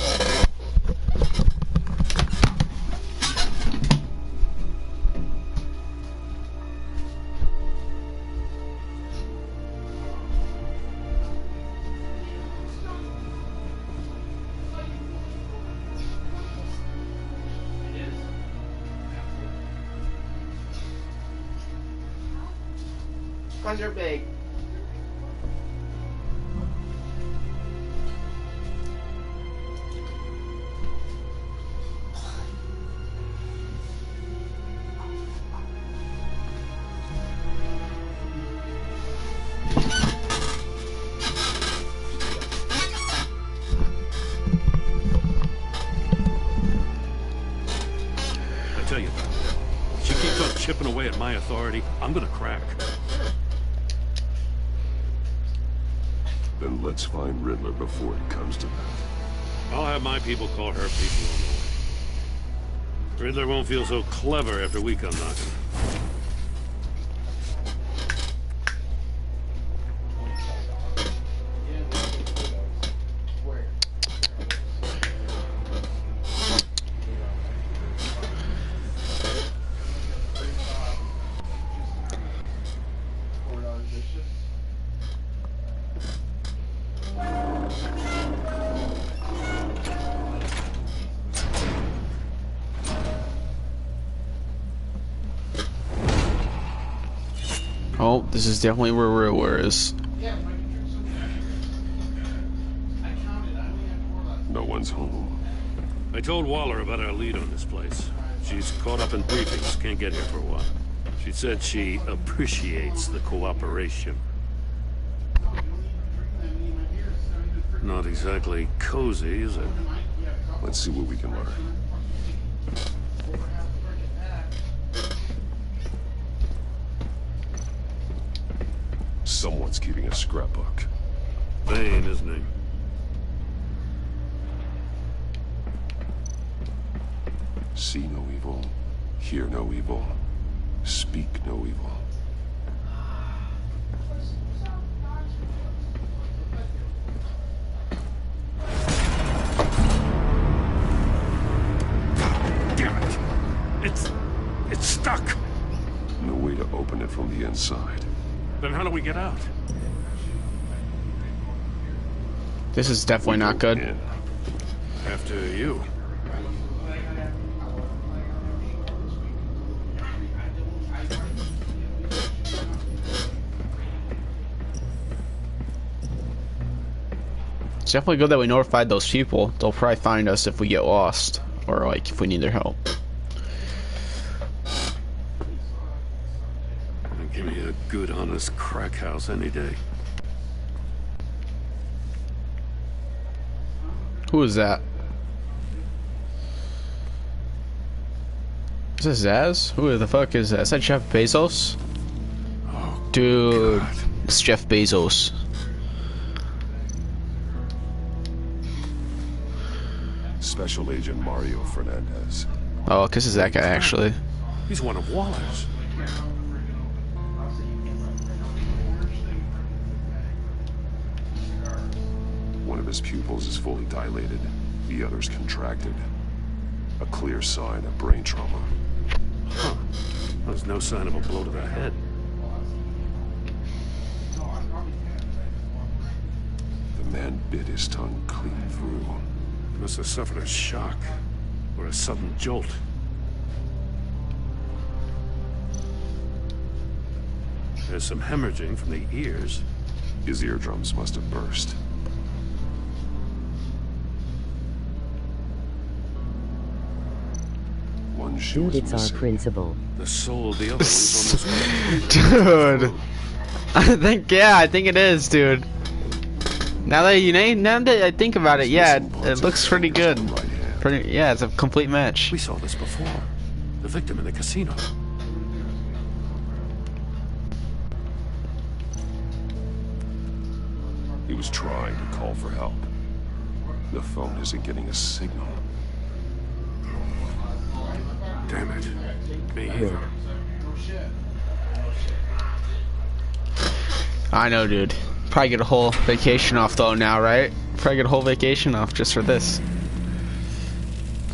Cause you're big. I tell you, she keeps on chipping away at my authority, I'm gonna crack. Then let's find Riddler before it comes to that. I'll have my people call her people on the way. Riddler won't feel so clever after we come knocking. Oh, this is definitely where Riddler is. No one's home. I told Waller about our lead on this place. She's caught up in briefings, can't get here for a while. She said she appreciates the cooperation. Not exactly cozy, is it? Let's see what we can learn. Someone's keeping a scrapbook. Bane, isn't he? See no evil, hear no evil, speak no evil. Damn it! It's stuck! No way to open it from the inside. Then how do we get out? This is definitely not good. After you. It's definitely good that we notified those people. They'll probably find us if we get lost, or like if we need their help. Give me a good, honest crack house any day. Who is that? Is this Zaz? Who the fuck is that? Is that Jeff Bezos? Oh, dude, God. It's Jeff Bezos. Special Agent Mario Fernandez. Oh, this is that guy actually. He's one of Waller's. One of his pupils is fully dilated, the other's contracted. A clear sign of brain trauma. Huh. There's no sign of a blow to the head. The man bit his tongue clean through. He must have suffered a shock, or a sudden jolt. There's some hemorrhaging from the ears. His eardrums must have burst. One shoe Dude, it's our principal. The soul of the other one's on this Dude. I think it is, dude. Now that I think about it, yeah, it looks pretty good. Yeah, it's a complete match. We saw this before. The victim in the casino. He was trying to call for help. The phone isn't getting a signal. Damn it. Me either. I know, dude. Probably get a whole vacation off though now, right? Probably get a whole vacation off just for this.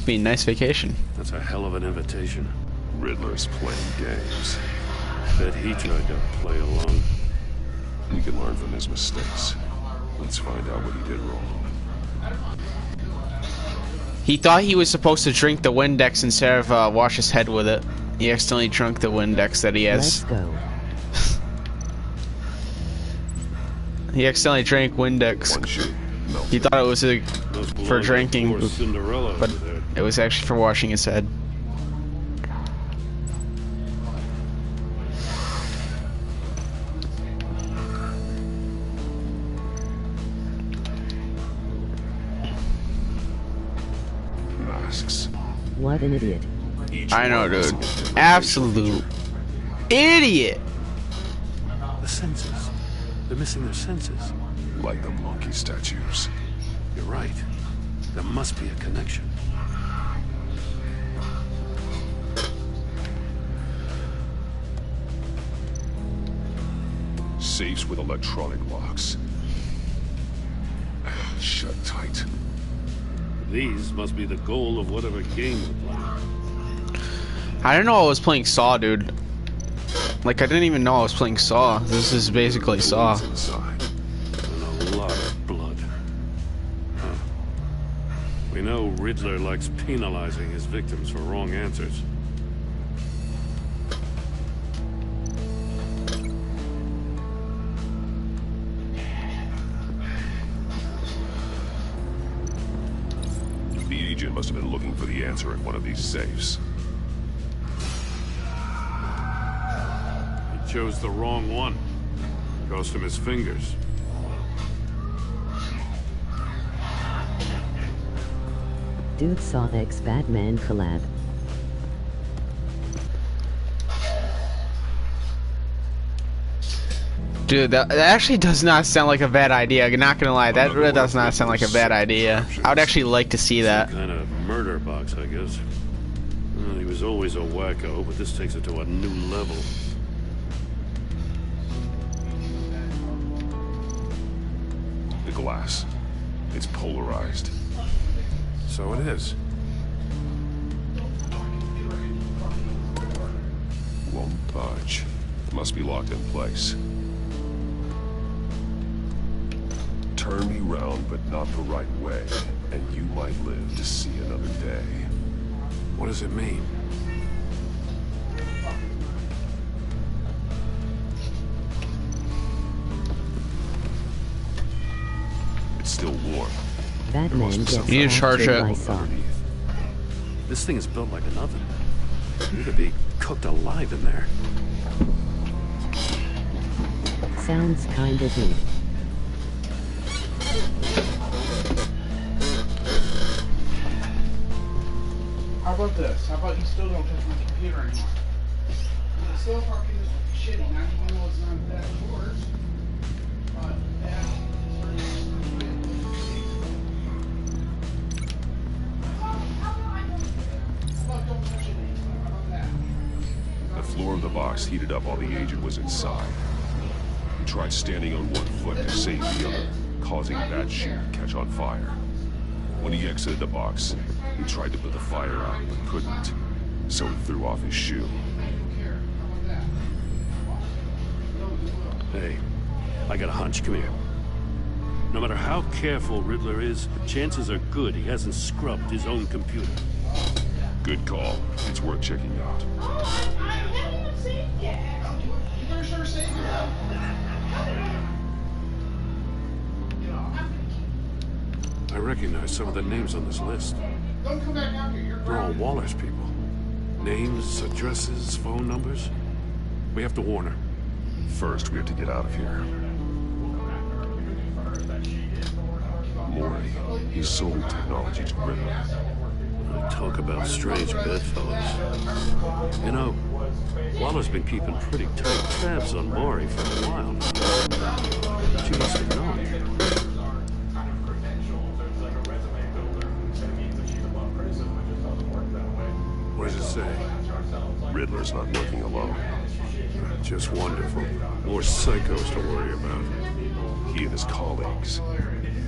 Be a nice vacation. That's a hell of an invitation. Riddler's playing games. Bet he tried to play along. We can learn from his mistakes. Let's find out what he did wrong. He thought he was supposed to drink the Windex instead of wash his head with it. He accidentally drank the Windex that he has. Let's go. He accidentally drank Windex. He thought it was for drinking, but it was actually for washing his head. Masks. What an idiot. I know, dude. Absolute idiot. The senses. They're missing their senses. Like the monkey statues. You're right. There must be a connection. Safes with electronic locks. Shut tight. These must be the goal of whatever game we're playing. I didn't know I was playing Saw, dude. Like, I didn't even know I was playing Saw. This is basically Saw. And a lot of blood. Huh. We know Riddler likes penalizing his victims for wrong answers. The agent must have been looking for the answer in one of these safes. Chose the wrong one. Cost him his fingers. Dude saw X-Batman collab. Dude, that actually does not sound like a bad idea. I'm not gonna lie, that really does not sound like a bad idea. I would actually like to see that. Some kind of murder box, I guess. Well, he was always a wacko, but this takes it to a new level. The glass. It's polarized. So it is. Won't budge. Must be locked in place. Turn me round, but not the right way, and you might live to see another day. What does it mean? It's still warm. Batman gets You need to charge it. by Saw. This thing is built like an oven. You could be cooked alive in there. Sounds kind of neat. How about this? How about you still don't touch my computer anymore? It's still fucking shitty. Not even though it's not that short. But that The floor of the box heated up while the agent was inside. He tried standing on one foot to save the other, causing that shoe to catch on fire. When he exited the box, he tried to put the fire out, but couldn't, so he threw off his shoe. Hey, I got a hunch. Come here. No matter how careful Riddler is, chances are good he hasn't scrubbed his own computer. Good call. It's worth checking out. I recognize some of the names on this list. They're all Waller's people. Names, addresses, phone numbers. We have to warn her. First, we have to get out of here. Mori. He sold technology to Riddler. Talk about strange bedfellows. You know, Waller's been keeping pretty tight tabs on Mori for a while now. She must have known. What does it say? Riddler's not working alone. Just wonderful. More psychos to worry about. He and his colleagues,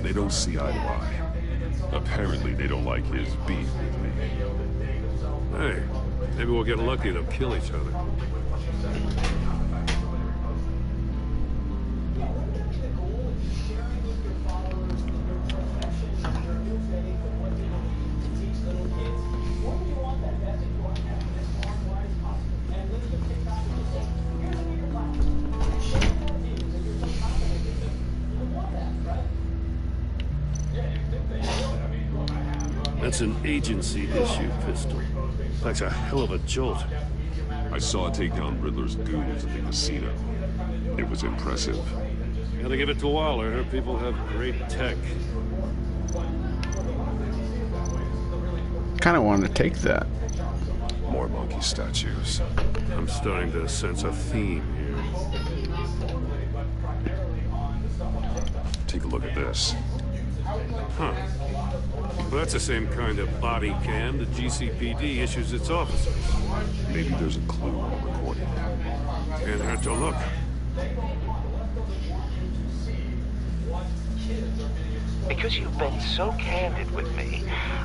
they don't see eye to eye. Apparently they don't like his beef with me. Hey, maybe we'll get lucky and they'll kill each other. That's an agency-issued pistol. That's a hell of a jolt. I saw it take down Riddler's goons at the casino. It was impressive. Gotta give it to Waller. Her people have great tech. Kind of wanted to take that. More monkey statues. I'm starting to sense a theme here. Take a look at this. Huh. Well, that's the same kind of body cam the GCPD issues its officers. Maybe there's a clue on the recording. Can't hurt to look. Because you've been so candid with me,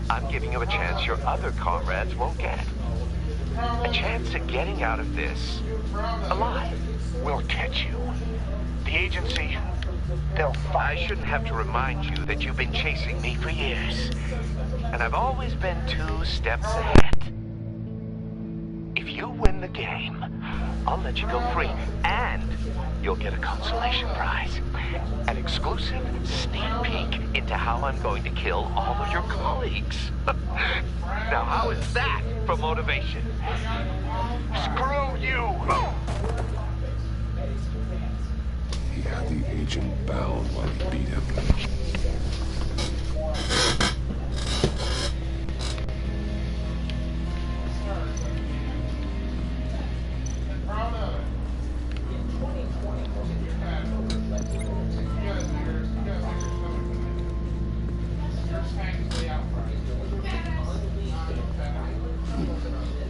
I'm giving you a chance your other comrades won't get. A chance at getting out of this alive. We'll catch you. The agency, they'll find. I shouldn't have to remind you that you've been chasing me for years. And I've always been 2 steps ahead. If you win the game, I'll let you go free. And you'll get a consolation prize. An exclusive sneak peek into how I'm going to kill all of your colleagues. Now, how is that for motivation? Screw you! He had the agent bound while he beat him.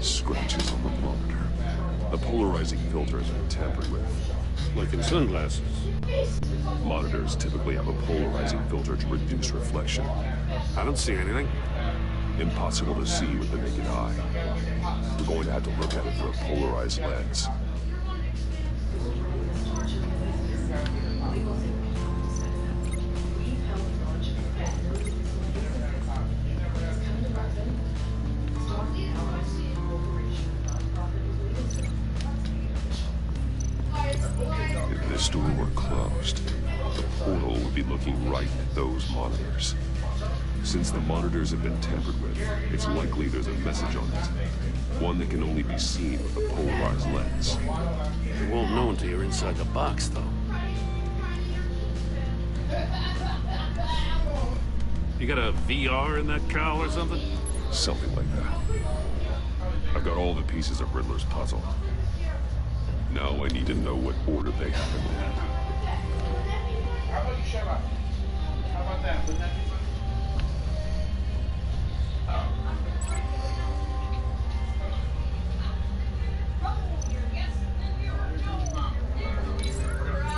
Scratches on the monitor. The polarizing filter has been tampered with. Like in sunglasses. Monitors typically have a polarizing filter to reduce reflection. I don't see anything. Impossible to see with the naked eye. We're going to have to look at it through a polarized lens. If this door were closed, the portal would be looking right at those monitors. Since the monitors have been tampered with, it's likely there's a message on it. One that can only be seen with a polarized lens. You won't know until you're inside the box, though. You got a VR in that cowl or something? Something like that. I've got all the pieces of Riddler's puzzle. Now I need to know what order they happen in. How about you shut up? How about that? Wouldn't that be fun?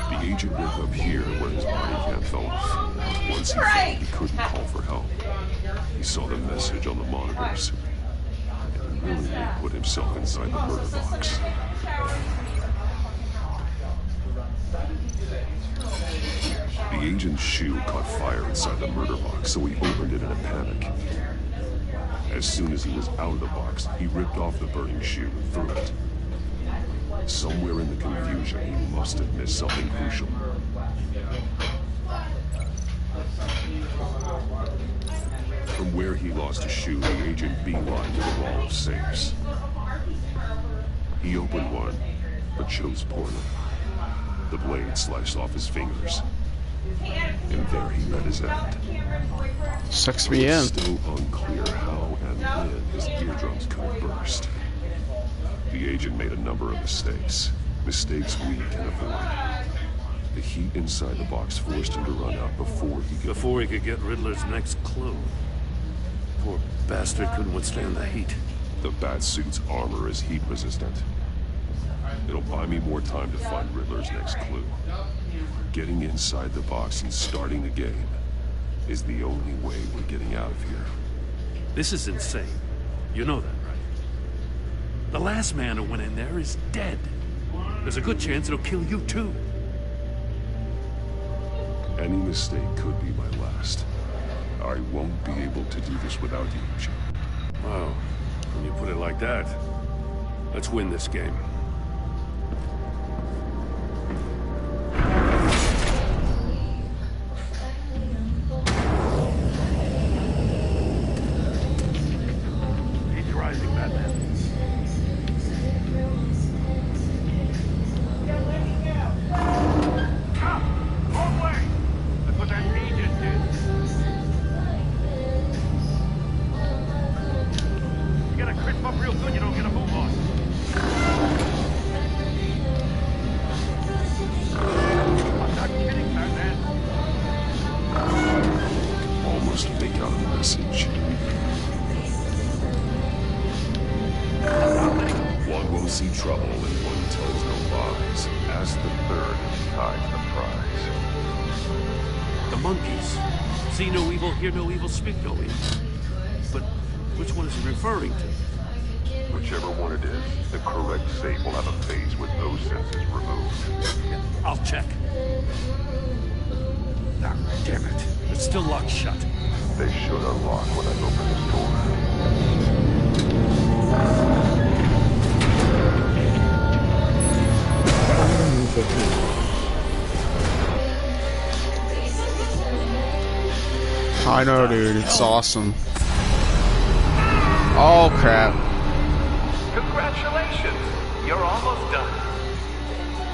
The agent woke up here where his body cam fell off. Once he found he couldn't call for help. He saw the message on the monitors and willingly put himself inside the murder box. The agent's shoe caught fire inside the murder box, so he opened it in a panic. As soon as he was out of the box, he ripped off the burning shoe and threw it. Somewhere in the confusion, he must have missed something crucial. From where he lost a shoe, the agent beelined to the wall of safes. He opened one, but chose poorly. The blade sliced off his fingers. And there he met his end. Sucks to be It's in. still unclear how and when his eardrums could have burst. The agent made a number of mistakes. Mistakes we can avoid. The heat inside the box forced him to run out before he could get Riddler's next clue. Poor bastard couldn't withstand the heat. The Batsuit's armor is heat resistant. It'll buy me more time to find Riddler's next clue. Getting inside the box and starting the game is the only way we're getting out of here. This is insane. You know that, right? The last man who went in there is dead. There's a good chance it'll kill you too. Any mistake could be my last. I won't be able to do this without you, Jim. Wow. When you put it like that, let's win this game. He's rising, Batman. Almost faked out a message. One won't see trouble and one tells no lies. Ask the third if he hides the prize. The monkeys. See no evil, hear no evil, speak no evil. But which one is he referring to? Whichever one it is, the correct state will have a phase with those senses removed. Yeah, I'll check. Ah, damn it. It's still locked shut. They should unlock when I open this door. I know, dude. It's awesome. Oh, crap. Congratulations! You're almost done.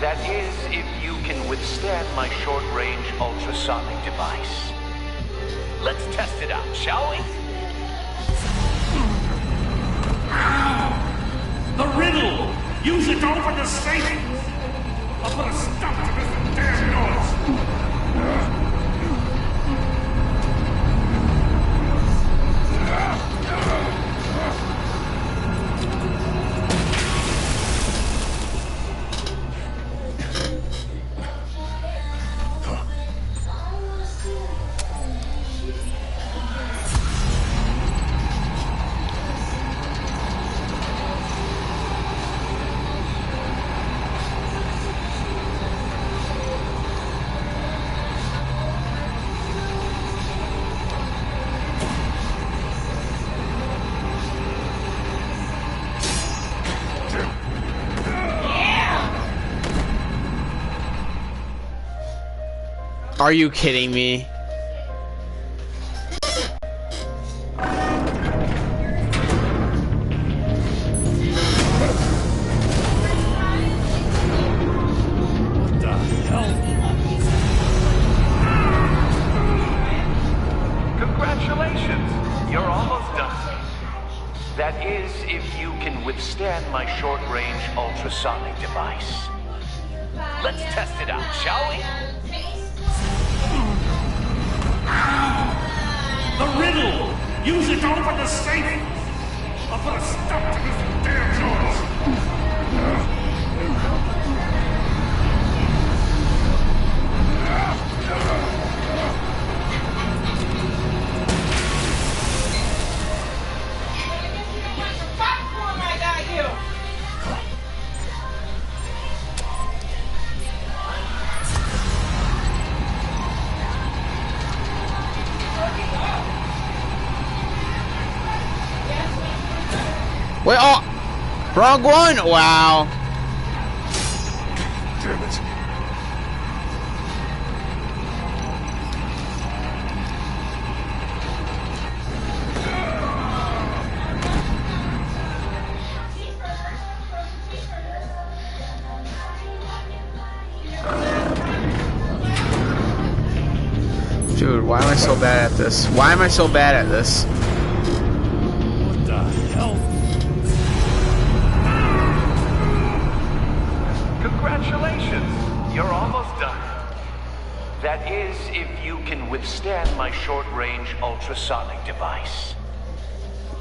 That is, if you can withstand my short-range ultrasonic device. Let's test it out, shall we? The riddle! Use it to open the safe! I'll put a stop to this damn noise! Are you kidding me? What the hell? Congratulations! You're almost done. That is, if you can withstand my short-range ultrasonic device. Let's test it out, shall we? The riddle! Use it to open the safe! I'll put a stop to this damn noise! Wait, oh! Wrong one! Wow. Damn it. Dude, why am I so bad at this? Why am I so bad at this? What the hell? Congratulations! You're almost done. That is, if you can withstand my short-range ultrasonic device.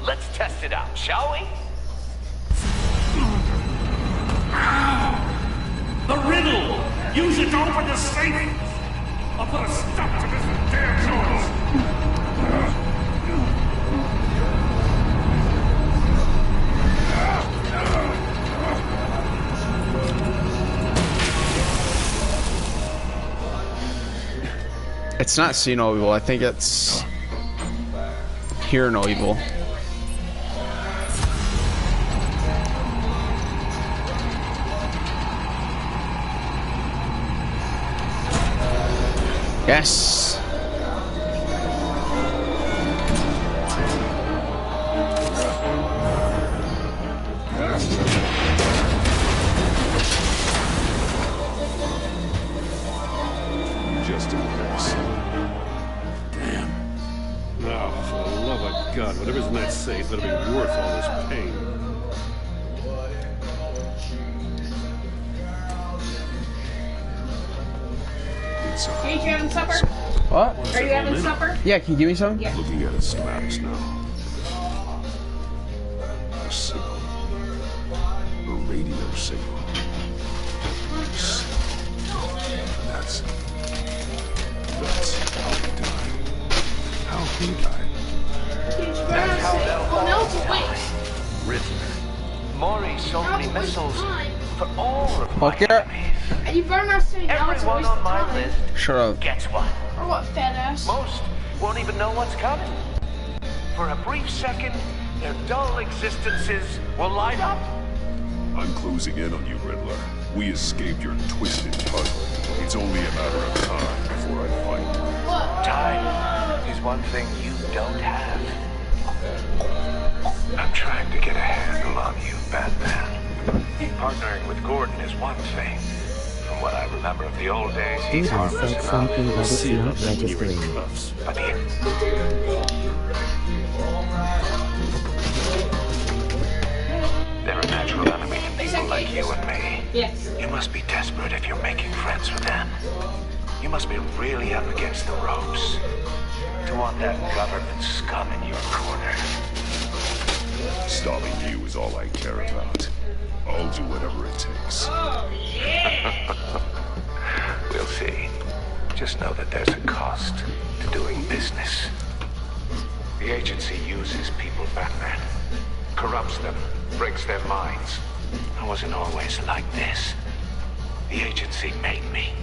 Let's test it out, shall we? The riddle! Use it to open the safe! I'll put a stop to this damn noise! It's not see no evil. I think it's hear no evil. Yes. Just in case. Damn. Now, for the love of God, whatever's in that safe better be worth all this pain. Are you having supper? What? Are you having supper? Yeah, can you give me some? Yeah. Looking at his schematics now. A signal. A radio signal. That's how he died. How he died. That's how they'll Well, no, all it's a die. waste. Riddler. Maury sold me missiles for all of my Okay. enemies. And you better not say now it's a Everyone waste on of my time. list Shut up. gets one. Or what, fat ass? Most won't even know what's coming. For a brief second, their dull existences will light up. I'm closing in on you, Riddler. We escaped your twisted puzzle. It's only a matter of time before I fight. Time is one thing you don't have. I'm trying to get a handle on you, Batman. Partnering with Gordon is one thing. From what I remember of the old days, Dude, he's I harmless said enough. something, but it's not registering. But here, they're a natural enemy to people like you and me. Yes. You must be desperate if you're making friends with them. You must be really up against the ropes to want that government scum in your corner. Stopping you is all I care about. I'll do whatever it takes. Oh, yeah. We'll see. Just know that there's a cost to doing business. The agency uses people, Batman. Corrupts them, breaks their minds. I wasn't always like this. The agency made me.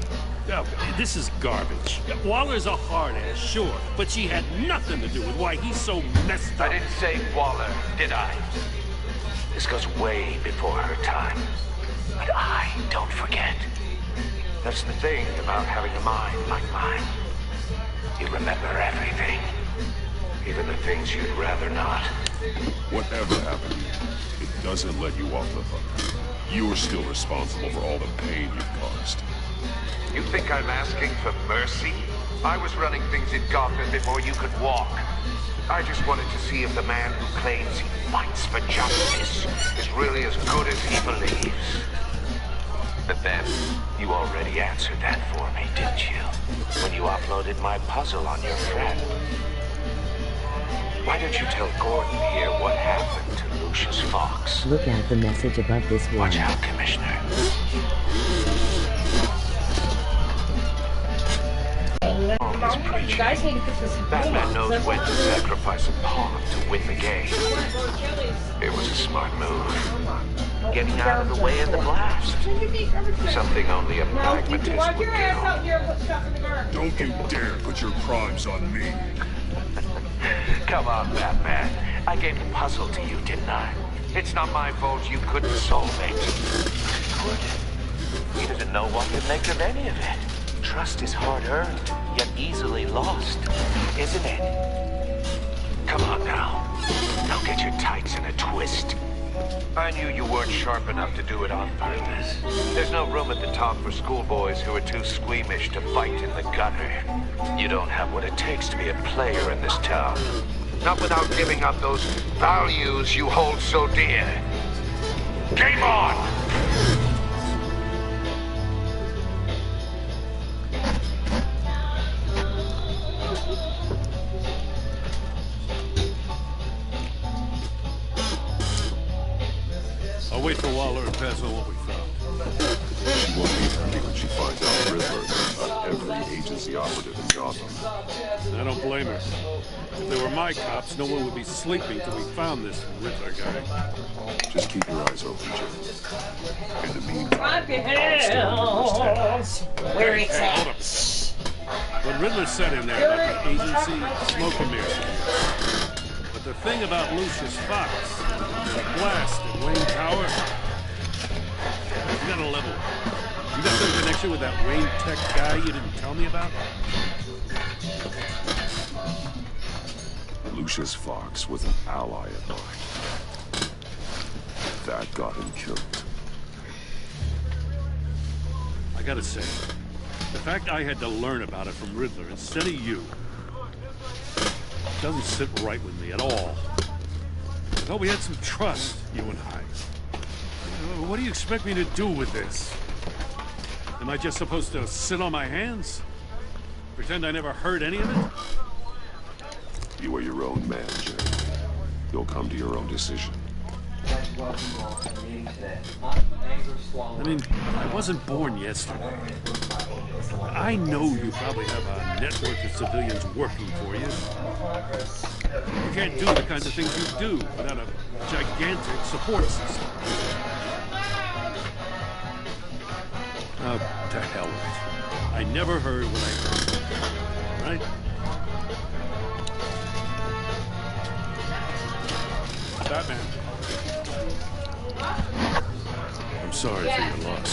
Now, this is garbage. Waller's a hard ass, sure, but she had nothing to do with why he's so messed up. I didn't say Waller, did I? This goes way before her time. But I don't forget. That's the thing about having a mind like mine. You remember everything. Even the things you'd rather not. Whatever happened, it doesn't let you off the hook. You're still responsible for all the pain you've caused. You think I'm asking for mercy? I was running things in Gotham before you could walk. I just wanted to see if the man who claims he fights for justice is really as good as he believes. But then, you already answered that for me, didn't you? When you uploaded my puzzle on your friend. Why don't you tell Gordon here what happened to Lucius Fox? Look at the message above this one. Watch out, Commissioner. Guys hate to put this in Batman knows when to sacrifice a pawn to win the game. It was a smart move. Getting out of the way of the blast. Something only a pragmatist would do. Don't you dare put your crimes on me. Come on, Batman. I gave the puzzle to you, didn't I? It's not my fault you couldn't solve it. Good. He doesn't know what to make of any of it. Trust is hard-earned, yet easily lost, isn't it? Come on now. Don't get your tights in a twist. I knew you weren't sharp enough to do it on purpose. There's no room at the top for schoolboys who are too squeamish to fight in the gutter. You don't have what it takes to be a player in this town. Not without giving up those values you hold so dear. Game on! I'll wait for Waller and pass on what we found. She won't be happy when she finds out Riddler knows about every agency operative in Gotham. I don't blame her. If they were my cops, no one would be sleeping till we found this Riddler guy. Just keep your eyes open, Jim. In the meantime, Where it's hold up. What Riddler said in there about the agency, smoke and mirrors. But the thing about Lucius Fox, the blast at Wayne Tower, you got a level. You got some connection with that Wayne Tech guy you didn't tell me about? Lucius Fox was an ally of mine. That got him killed. I gotta say, the fact I had to learn about it from Riddler instead of you doesn't sit right with me at all. I thought we had some trust, you and I. What do you expect me to do with this? Am I just supposed to sit on my hands? Pretend I never heard any of it? You are your own man, Jim. You'll come to your own decision. I mean, I wasn't born yesterday. I know you probably have a network of civilians working for you. You can't do the kinds of things you do without a gigantic support system. Oh, to hell with it. I never heard what I heard. Right? Batman. I'm sorry for your loss.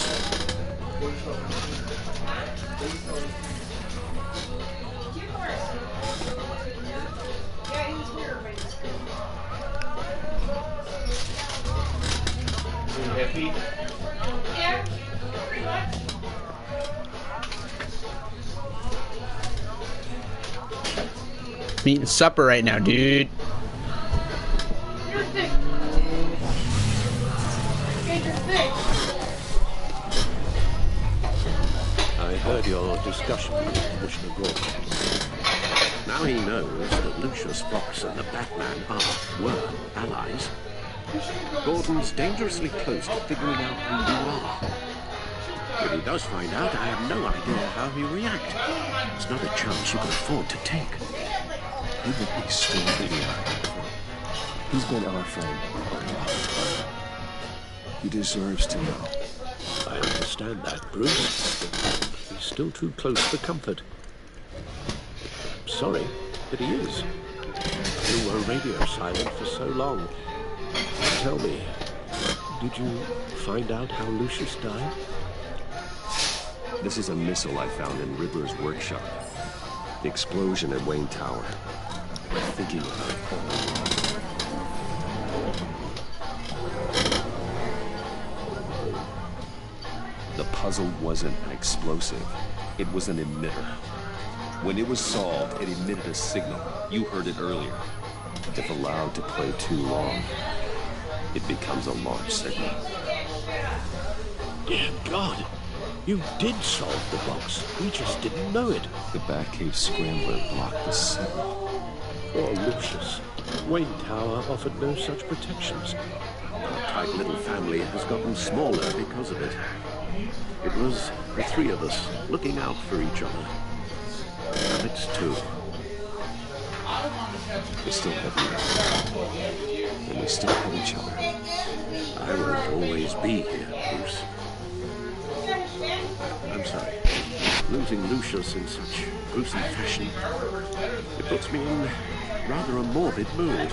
Happy? Yeah, pretty much. I'm eating supper right now, dude. You're thick. You're thick. I heard your discussion with Commissioner Gordon. Now he knows that Lucius Fox and the Batman were allies. Gordon's dangerously close to figuring out who you are. If he does find out, I have no idea how he'll react. It's not a chance you can afford to take. He would be extremely happy. He's been our friend. He deserves to know. I understand that, Bruce. He's still too close for comfort. I'm sorry, but he is. You were radio silent for so long. Tell me, did you find out how Lucius died? This is a missile I found in Riddler's workshop. The explosion at Wayne Tower. I'm thinking about it all along. The puzzle wasn't an explosive. It was an emitter. When it was solved, it emitted a signal. You heard it earlier. If allowed to play too long, it becomes a launch signal. Dear God, you did solve the box. We just didn't know it. The Batcave Scrambler blocked the signal. Poor Lucius. Wayne Tower offered no such protections. Our tight little family has gotten smaller because of it. It was the three of us looking out for each other. Now it's two. We still have you. And we still have each other. I won't always be here, Bruce. I'm sorry. Losing Lucius in such gruesome fashion, it puts me in rather a morbid mood.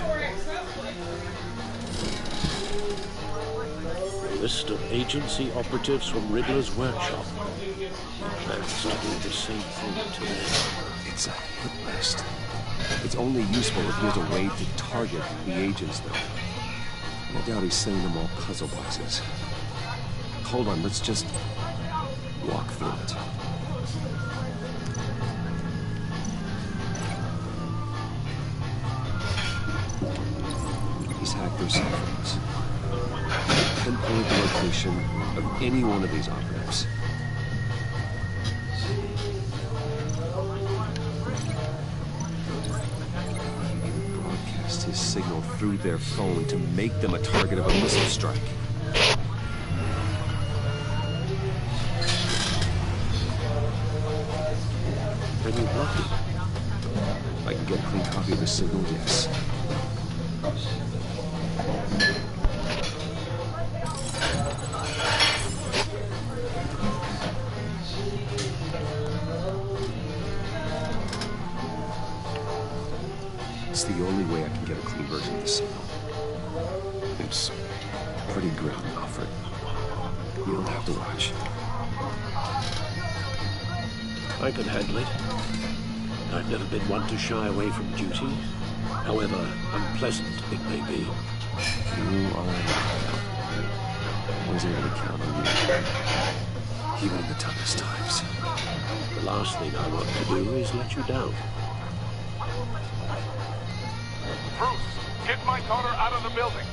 List of agency operatives from Riddler's workshop. He plans to do the same thing to them. It's a hit list. It's only useful if there's a way to target the agents, though. I doubt he's sending them all puzzle boxes. Hold on, let's just walk through it. He's hacked their cell phones. Pinpoint the location of any one of these operatives. Broadcast his signal through their phone to make them a target of a missile strike. And you blocked it. I can get a clean copy of the signal, yes. It's the only way I can get a clean version of the signal. It's pretty grim, Alfred. You don't have to watch. I can handle it. I've never been one to shy away from duty, however unpleasant it may be. You are always able to count on you, even in the toughest times. The last thing I want to do is let you down. Bruce, get my daughter out of the building.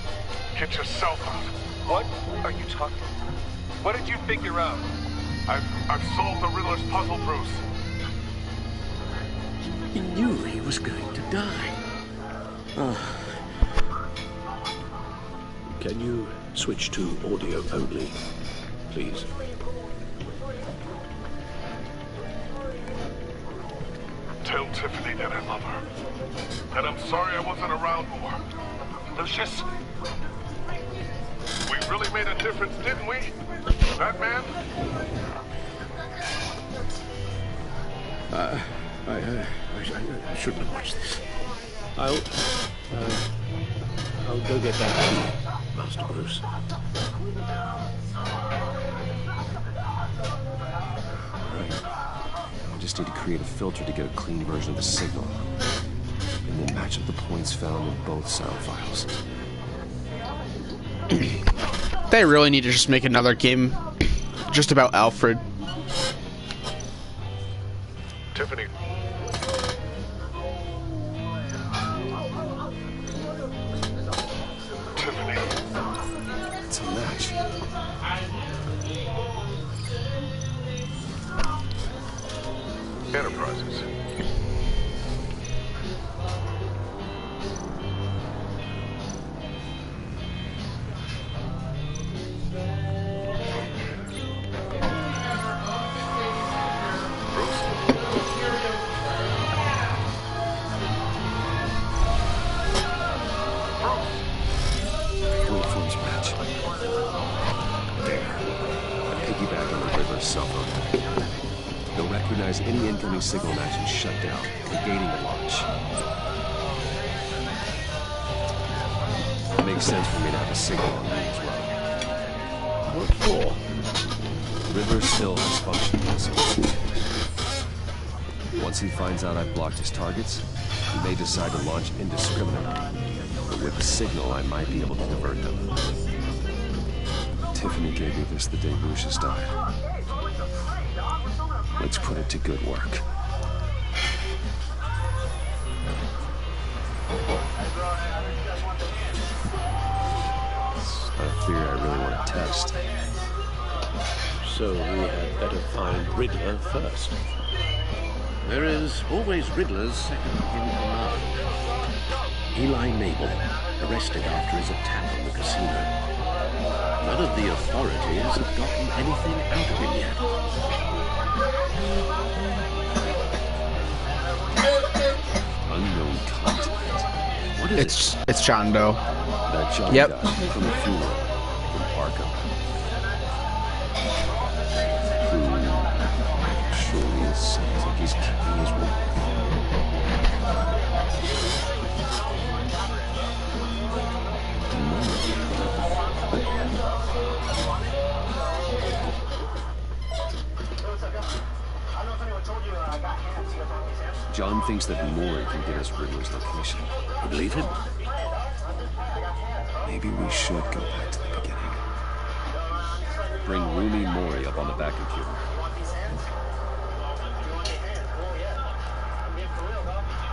Get yourself out. What are you talking about? What did you figure out? I've solved the Riddler's puzzle, Bruce. He knew he was going to die. Can you switch to audio only, please? Tell Tiffany that I love her. That I'm sorry I wasn't around more. Lucius, we really made a difference, didn't we? That man? I shouldn't have watched this. I'll go get that key, Master Bruce. Right. I just need to create a filter to get a clean version of the signal. And then match up the points found in both sound files. They really need to just make another game just about Alfred. Tiffany. Tiffany. It's a match. Enterprises. Any incoming signal match is shut down, negating the launch. It makes sense for me to have a signal on me as well. What for? Riddler still has functioning missiles. Once he finds out I've blocked his targets, he may decide to launch indiscriminately. But with the signal, I might be able to divert them. Tiffany gave me this the day Lucius died. Let's put it to good work. It's not a theory I really want to test. So we had better find Riddler first. There is always Riddler's second in command. Eli Mabel, arrested after his attack on the casino. None of the authorities have gotten anything out of him yet. Unknown contact. What is it? It's John Doe. That John Yep. guy from the funeral from Arkham. Who surely sounds like he's keeping his word. John thinks that Mori can get us Riddler's location. You believe him? Maybe we should go back to the beginning. Bring Rumi Mori up on the back computer.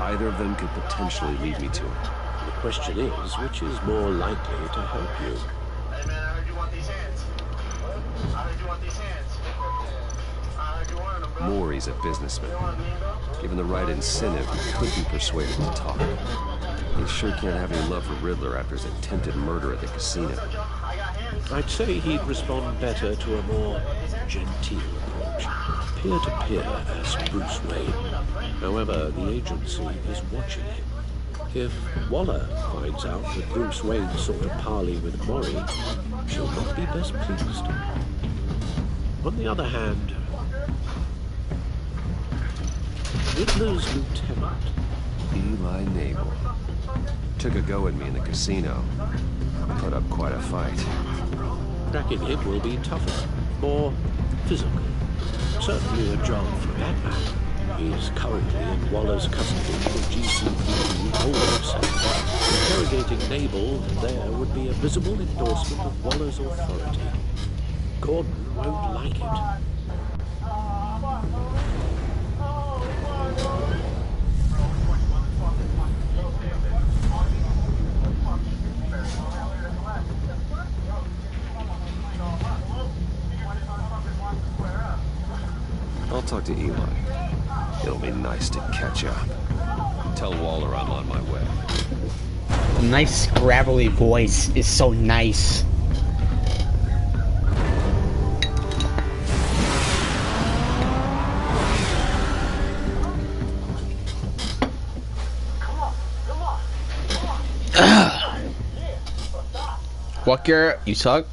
Either of them could potentially lead me to him. The question is, which is more likely to help you? Mori's a businessman. Given the right incentive, he could be persuaded to talk. He sure can't have any love for Riddler after his attempted murder at the casino. I'd say he'd respond better to a more genteel approach. Peer-to-peer as Bruce Wayne. However, the agency is watching him. If Waller finds out that Bruce Wayne sought a parley with Mori, she'll not be best pleased. On the other hand, Riddler's lieutenant, Eli Nabel, took a go at me in the casino. Put up quite a fight. Cracking him will be tougher, more physical. Certainly a job for Batman. He's currently in Waller's custody in the GCPD holding cell. Interrogating Nabel there would be a visible endorsement of Waller's authority. Gordon won't like it. I'll talk to Eli. It'll be nice to catch up. Tell Waller I'm on my way. The nice gravelly voice is so nice. What, Garrett? You suck?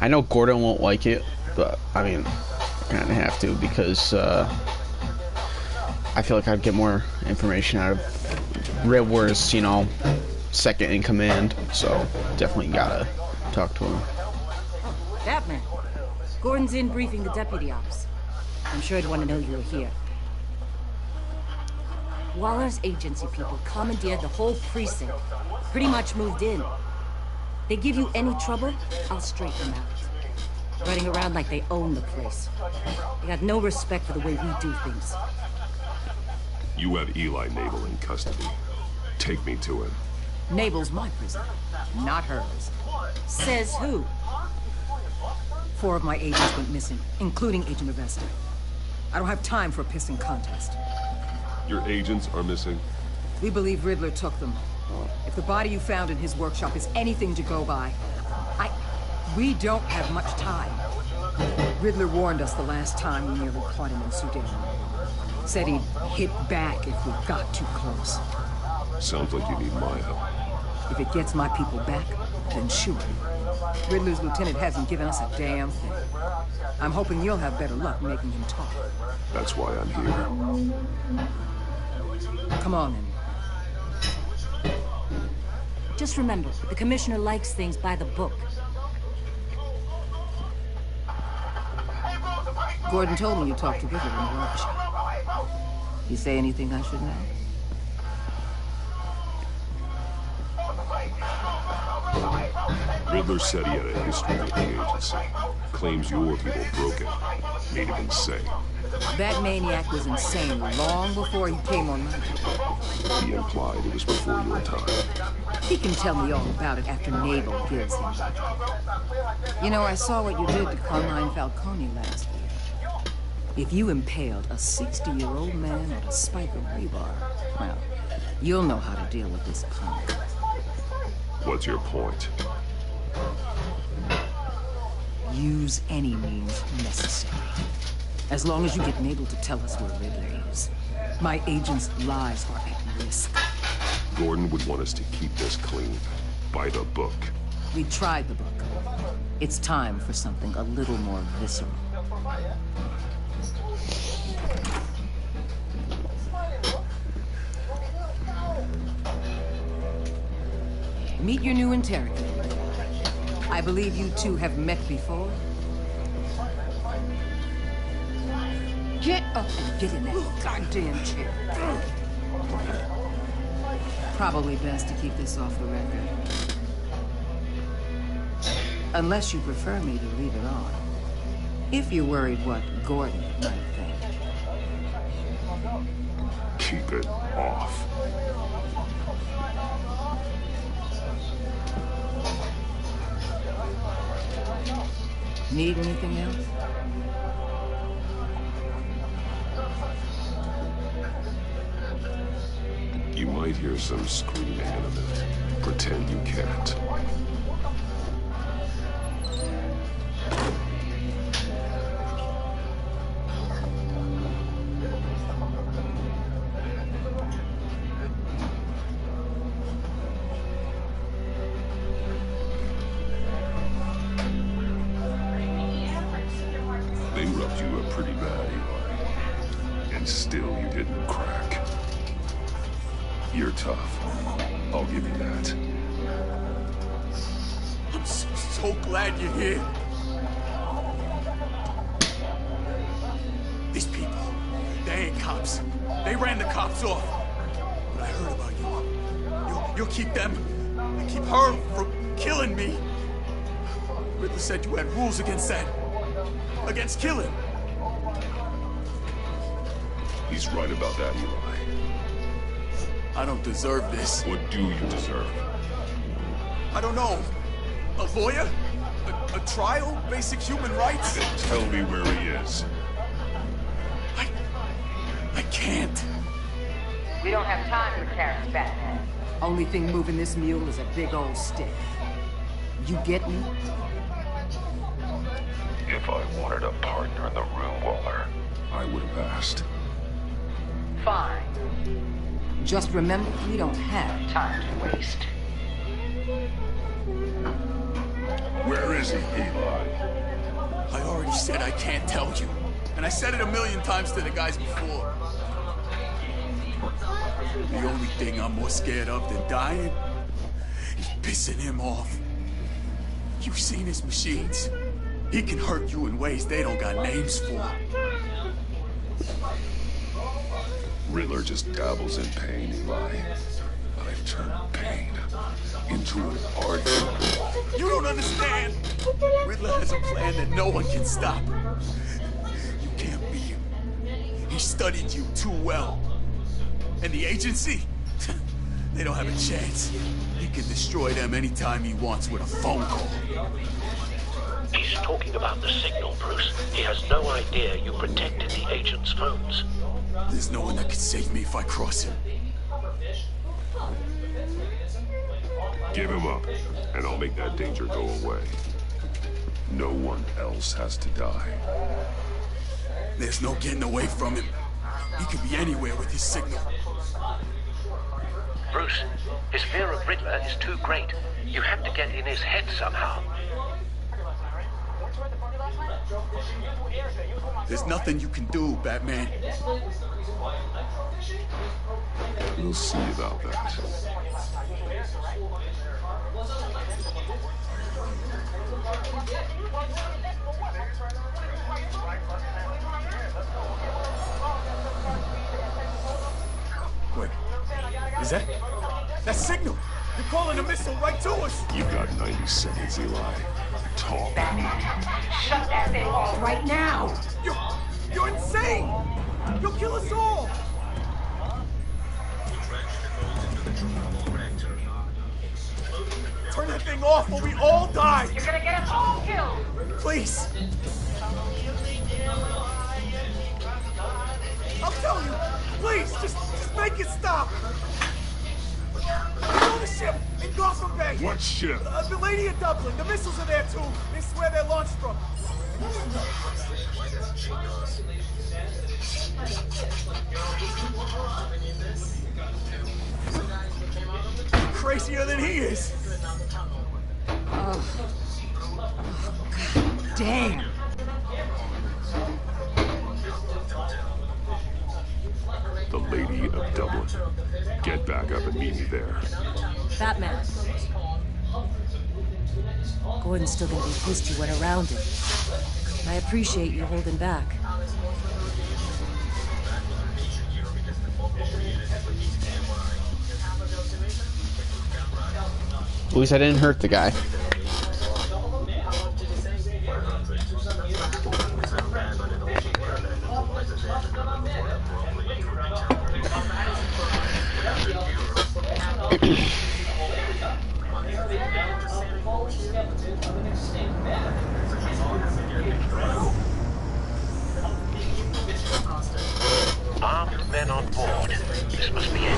I know Gordon won't like it, but I mean, kind of have to because I feel like I'd get more information out of Riddler's, you know, second in command. So definitely gotta talk to him. Batman, Gordon's in briefing the deputy ops. I'm sure he'd want to know you were here. Waller's agency people commandeered the whole precinct. Pretty much moved in. They give you any trouble, I'll straighten them out. Running around like they own the place. They got no respect for the way we do things. You have Eli Nabel in custody. Take me to him. Nabel's my prison, not hers. Says who? 4 of my agents went missing, including Agent Avesta. I don't have time for a pissing contest. Your agents are missing? We believe Riddler took them. If the body you found in his workshop is anything to go by, we don't have much time. Riddler warned us the last time we nearly caught him in Sudan. Said he'd hit back if we got too close. Sounds like you need my help. If it gets my people back, then sure. Riddler's lieutenant hasn't given us a damn thing. I'm hoping you'll have better luck making him talk. That's why I'm here. Come on, then. Just remember, the commissioner likes things by the book. Gordon told me you talked to Riddler in the workshop. You say anything I should know? Riddler said he had a history with the agency. Claims your people broke it. Made him insane. That maniac was insane long before he came on my team. He implied it was before your time. He can tell me all about it after Nabel gives him. You know, I saw what you did to Carmine Falcone last year. If you impaled a 60-year-old man on a spike of rebar, well, you'll know how to deal with this punk. What's your point? Use any means necessary. As long as you get Nabel to tell us where Riddler is. My agent's lives are at risk. Gordon would want us to keep this clean. By the book. We tried the book. It's time for something a little more visceral. Meet your new interrogator. I believe you two have met before. Get up and get in that goddamn chair. Probably best to keep this off the record. Unless you prefer me to leave it on. If you're worried what Gordon might think. Keep it off. Need anything else? You might hear some screaming in a minute. Pretend you can't. They rubbed you up pretty bad, Eli. And still you didn't crack. You're tough. I'll give you that. I'm so glad you're here. These people, they ain't cops. They ran the cops off. But I heard about you. You'll keep them, and keep her from killing me. Riddler said you had rules against that. Against killing. He's right about that, Eli. I don't deserve this. What do you deserve? I don't know. A lawyer? A trial? Basic human rights? Then tell me where he is. I can't. We don't have time for carrots, Batman. Only thing moving this mule is a big old stick. You get me? If I wanted a partner in the room, Waller, I would have asked. Fine. Just remember, we don't have time to waste. Where is he, Eli? I already said I can't tell you. And I said it 1,000,000 times to the guys before. The only thing I'm more scared of than dying is pissing him off. You've seen his machines. He can hurt you in ways they don't got names for. Riddler just dabbles in pain, Eli. I've turned pain into an art. You don't understand. Riddler has a plan that no one can stop. You can't beat him. He studied you too well. And the agency? They don't have a chance. He can destroy them anytime he wants with a phone call. he's talking about the signal, Bruce. He has no idea you protected the agent's phones. There's no one that can save me if I cross him. Give him up, and I'll make that danger go away. No one else has to die. There's no getting away from him. He could be anywhere with his signal. Bruce, his fear of Riddler is too great. You have to get in his head somehow. There's nothing you can do, Batman. We'll see about that. Wait, is that signal? They're calling a missile right to us. You got 90 seconds, Eli. Talk. Shut that thing off right now! You're insane! You'll kill us all! Turn that thing off or we all die! You're gonna get us all killed! Please! I'll tell you! Please, just make it stop! I know the ship in Gotham Bay! What ship? The Lady of Dublin. The missiles are there too. They swear they're launched from. Crazier than he is. Oh, God damn. The Lady of Dublin. Get back up and meet me there. Batman. Gordon's still gonna be pissed you went around him. I appreciate you holding back. At least I didn't hurt the guy. Armed men on board. This must be it.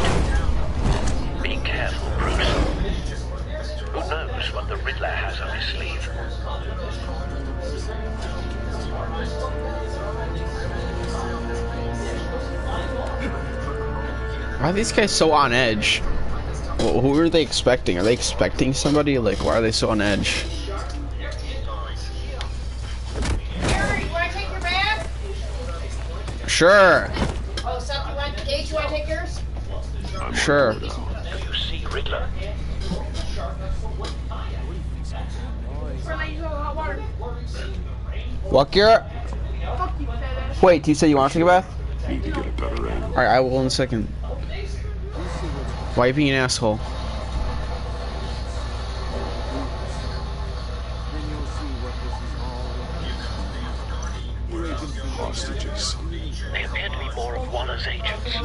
Be careful, Bruce. Who knows what the Riddler has on his sleeve? Why are these guys so on edge? Who are they expecting? Are they expecting somebody? Like, why are they so on edge? Gary, you want to take your bag? Sure. Oh, something you want? Gage, you want to take yours? Sure. Do you see Riddler? What, Garrett? Wait, you said you want to take a bath? Need to get a better angle. Alright, I will in a second. Why are you being an asshole? Hostages. They appear to be more of Waller's agents.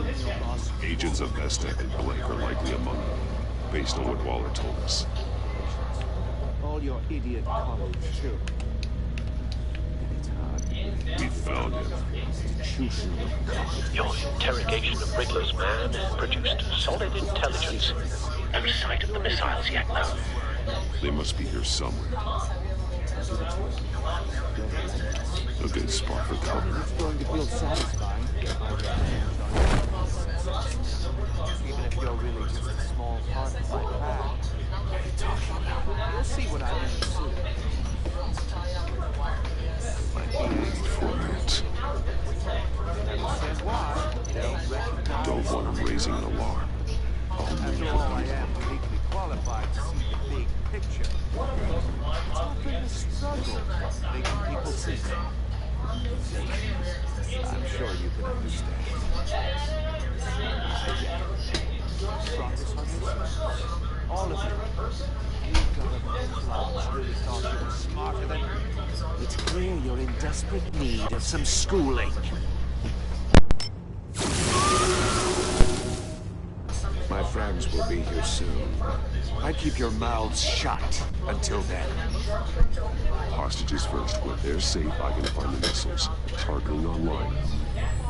Agents of Vesta and Blake are likely among them, based on what Waller told us. All your idiot colleagues, too. We found him. Your interrogation of Riddler's man produced solid intelligence. No sight of the missiles yet, though. They must be here somewhere. A good spot for cover. It's going to feel satisfying. Even if you're really just a small part of my plan. What are you talking about? You'll see what I mean soon. Don't want him raising an alarm. After all, I am uniquely qualified to see the big picture. It's not been a struggle making people see. I'm sure you can understand. I get it. Brought this on yourself. All of you. You've got a clowns really thought you were smarter than... It's clear you're in desperate need of some schooling. My friends will be here soon. I keep your mouths shut until then. Hostages first. When they're safe, I can find the missiles. Targeting online.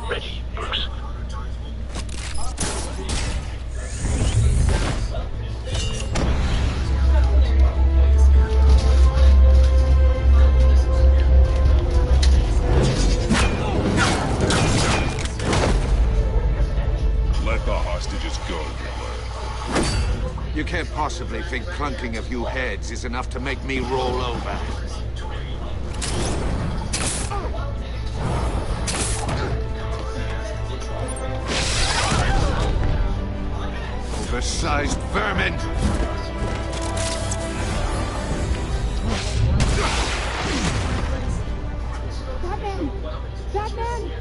Ready, Bruce. Let the hostages go, Riddler. You can't possibly think clunking a few heads is enough to make me roll over. Oversized vermin! Batman! Batman!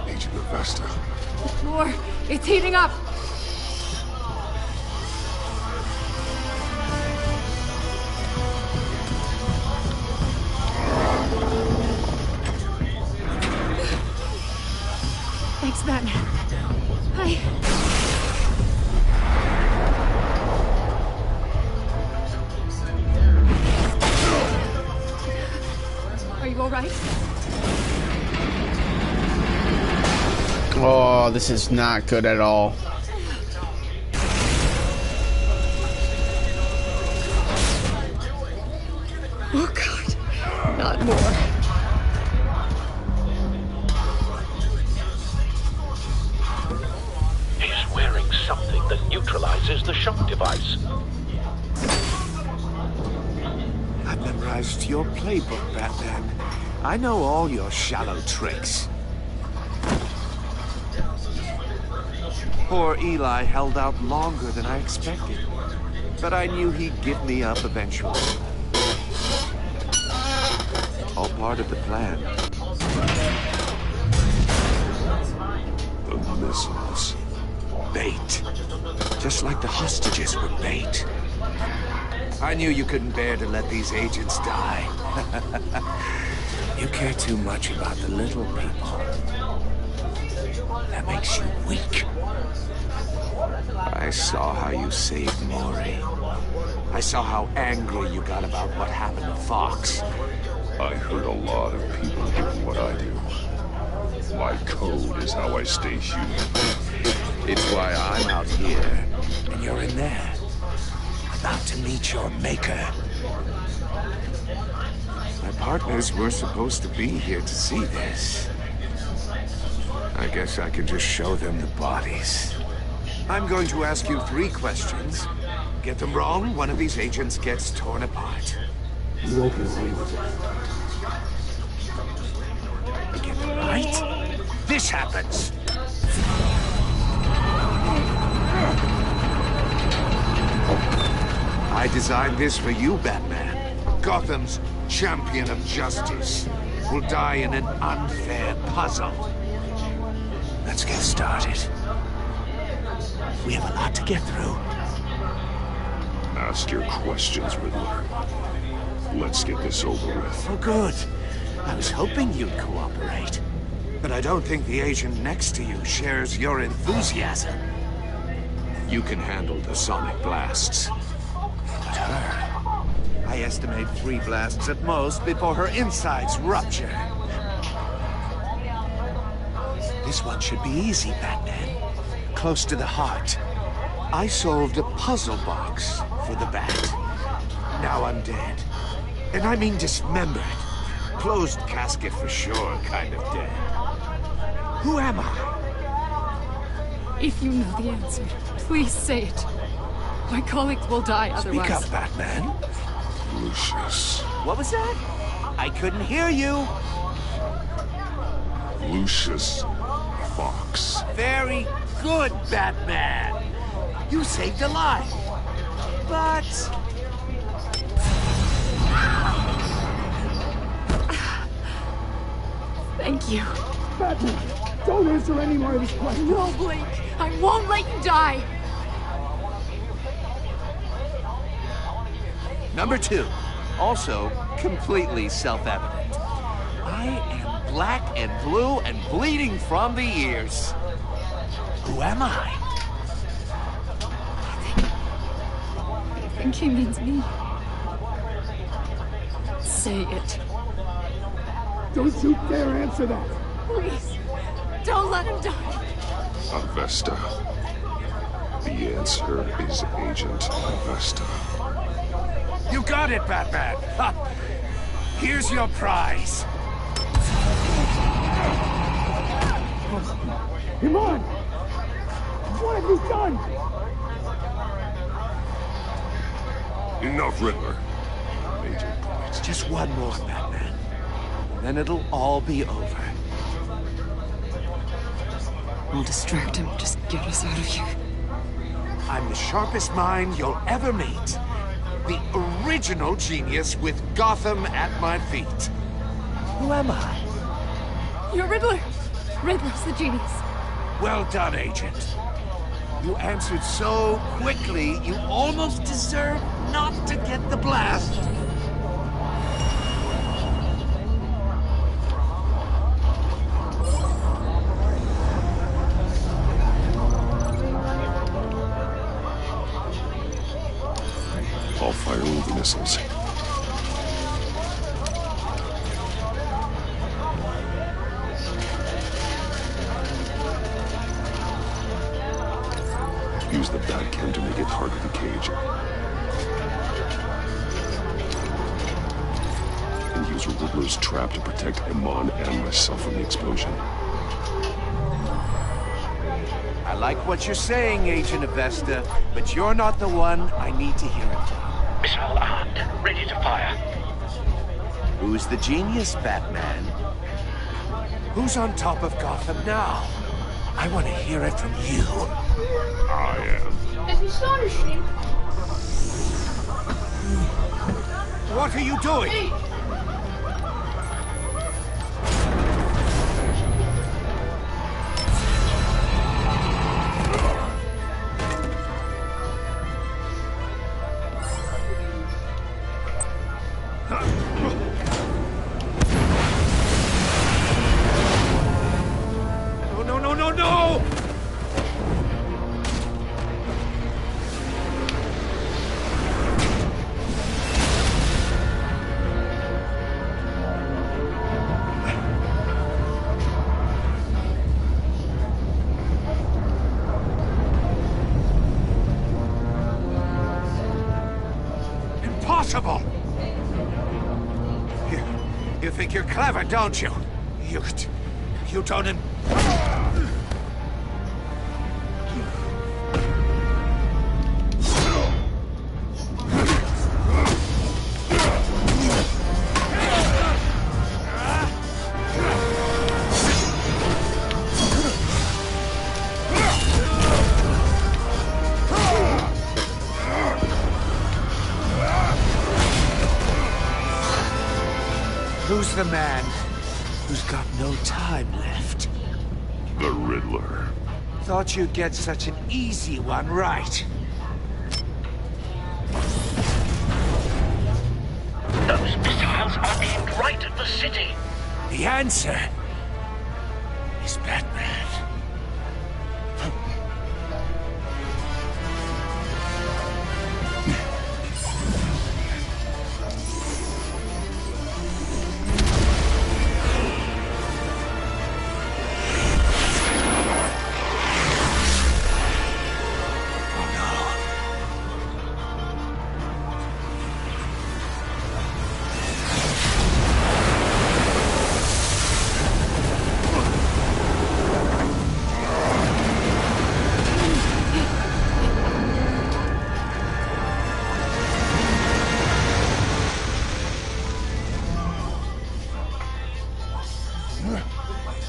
Agent of Vesta. More. It's heating up. Thanks, Batman. Hi. Are you all right? Oh, this is not good at all. Oh, God. Not more. He's wearing something that neutralizes the shock device. I've memorized your playbook, Batman. I know all your shallow tricks. Poor Eli held out longer than I expected. But I knew he'd give me up eventually. All part of the plan. The missiles. Bait. Just like the hostages were bait. I knew you couldn't bear to let these agents die. You care too much about the little people. That makes you weak. I saw how you saved Mori. I saw how angry you got about what happened to Fox. I hurt a lot of people doing what I do. My code is how I stay human. It's why I'm out here, and you're in there. About to meet your maker. My partners were supposed to be here to see this. I guess I can just show them the bodies. I'm going to ask you 3 questions. Get them wrong, one of these agents gets torn apart. You won't get away with it. Get them right? This happens. I designed this for you, Batman. Gotham's champion of justice will die in an unfair puzzle. Let's get started. We have a lot to get through. Ask your questions, Riddler. Let's get this over with. Oh, good. I was hoping you'd cooperate. But I don't think the agent next to you shares your enthusiasm. You can handle the sonic blasts. But her... I estimate 3 blasts at most before her insides rupture. This one should be easy, Batman. Close to the heart. I solved a puzzle box for the Bat. Now I'm dead. And I mean dismembered. Closed casket for sure, kind of dead. Who am I? If you know the answer, please say it. My colleagues will die otherwise. Speak up, Batman. Lucius. What was that? I couldn't hear you. Lucius Fox. Very good, Batman. You saved a life. But... Thank you. Batman, don't answer any more of these questions. No, Blake. I won't let you die. Number 2. Also completely self-evident. I am black and blue and bleeding from the ears. Who am I? I think he means me. Say it. Don't you dare answer that. Please, don't let him die. Avesta. The answer is Agent Avesta. You got it, Batman. Ha. Here's your prize. Come on! What have you done? Enough, Riddler. Made your point. Just one more, Batman. Then it'll all be over. I'll distract him. Just get us out of here. I'm the sharpest mind you'll ever meet. The original genius with Gotham at my feet. Who am I? You're Riddler. Riddler's the genius. Well done, Agent. You answered so quickly, you almost deserve not to get the blast. I'll fire all the missiles. Use the Batcam to make it hard to cage. And use Riddler's trap to protect Iman and myself from the explosion. I like what you're saying, Agent Avesta, but you're not the one I need to hear it from. Missile armed, ready to fire. Who's the genius, Batman? Who's on top of Gotham now? I want to hear it from you. I am. It's astonishing. What are you doing? Hey. impossible! You think you're clever, don't you? You don't... Who's the man who's got no time left? The Riddler. Thought you'd get such an easy one right. Those missiles are aimed right at the city. The answer is Batman.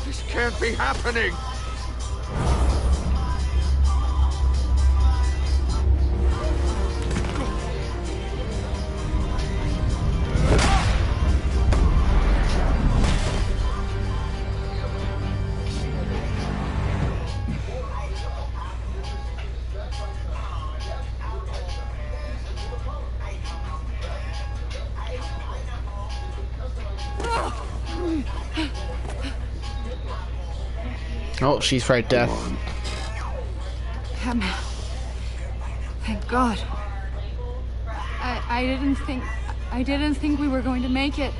This can't be happening! Oh, she's fright death. Batman. Thank God. I didn't think we were going to make it.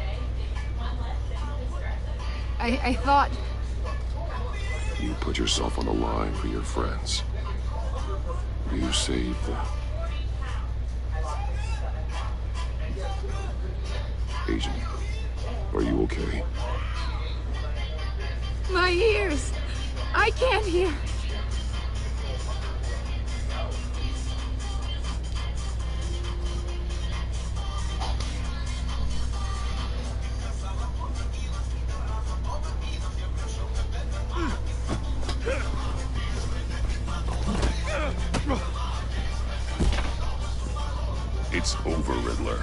I thought... You put yourself on the line for your friends. You saved them. Agent, are you okay? My ears! I can't hear! It's over, Riddler.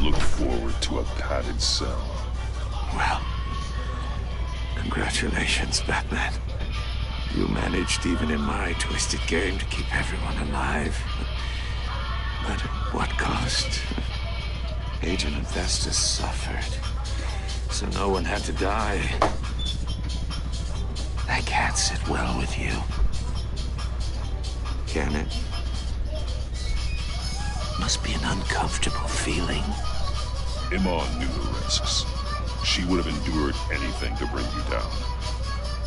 Look forward to a padded cell. Well, congratulations, Batman. You managed, even in my twisted game, to keep everyone alive. But at what cost? Agent Investus suffered, so no one had to die. That can't sit well with you. Can it? Must be an uncomfortable feeling. Iman knew the risks. She would have endured anything to bring you down.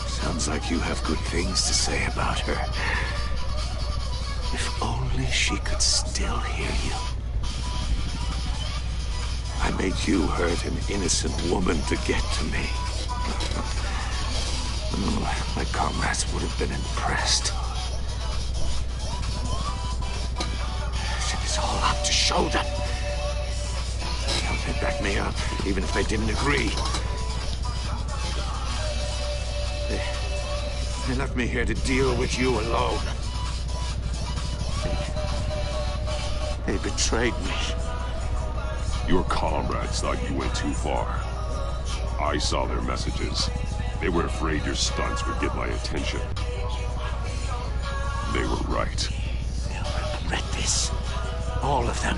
Sounds like you have good things to say about her. If only she could still hear you. I made you hurt an innocent woman to get to me. Oh, my comrades would have been impressed. It's all up to show them. They backed me up, even if they didn't agree. They left me here to deal with you alone. They betrayed me. Your comrades thought you went too far. I saw their messages. They were afraid your stunts would get my attention. They were right. They'll regret this. All of them.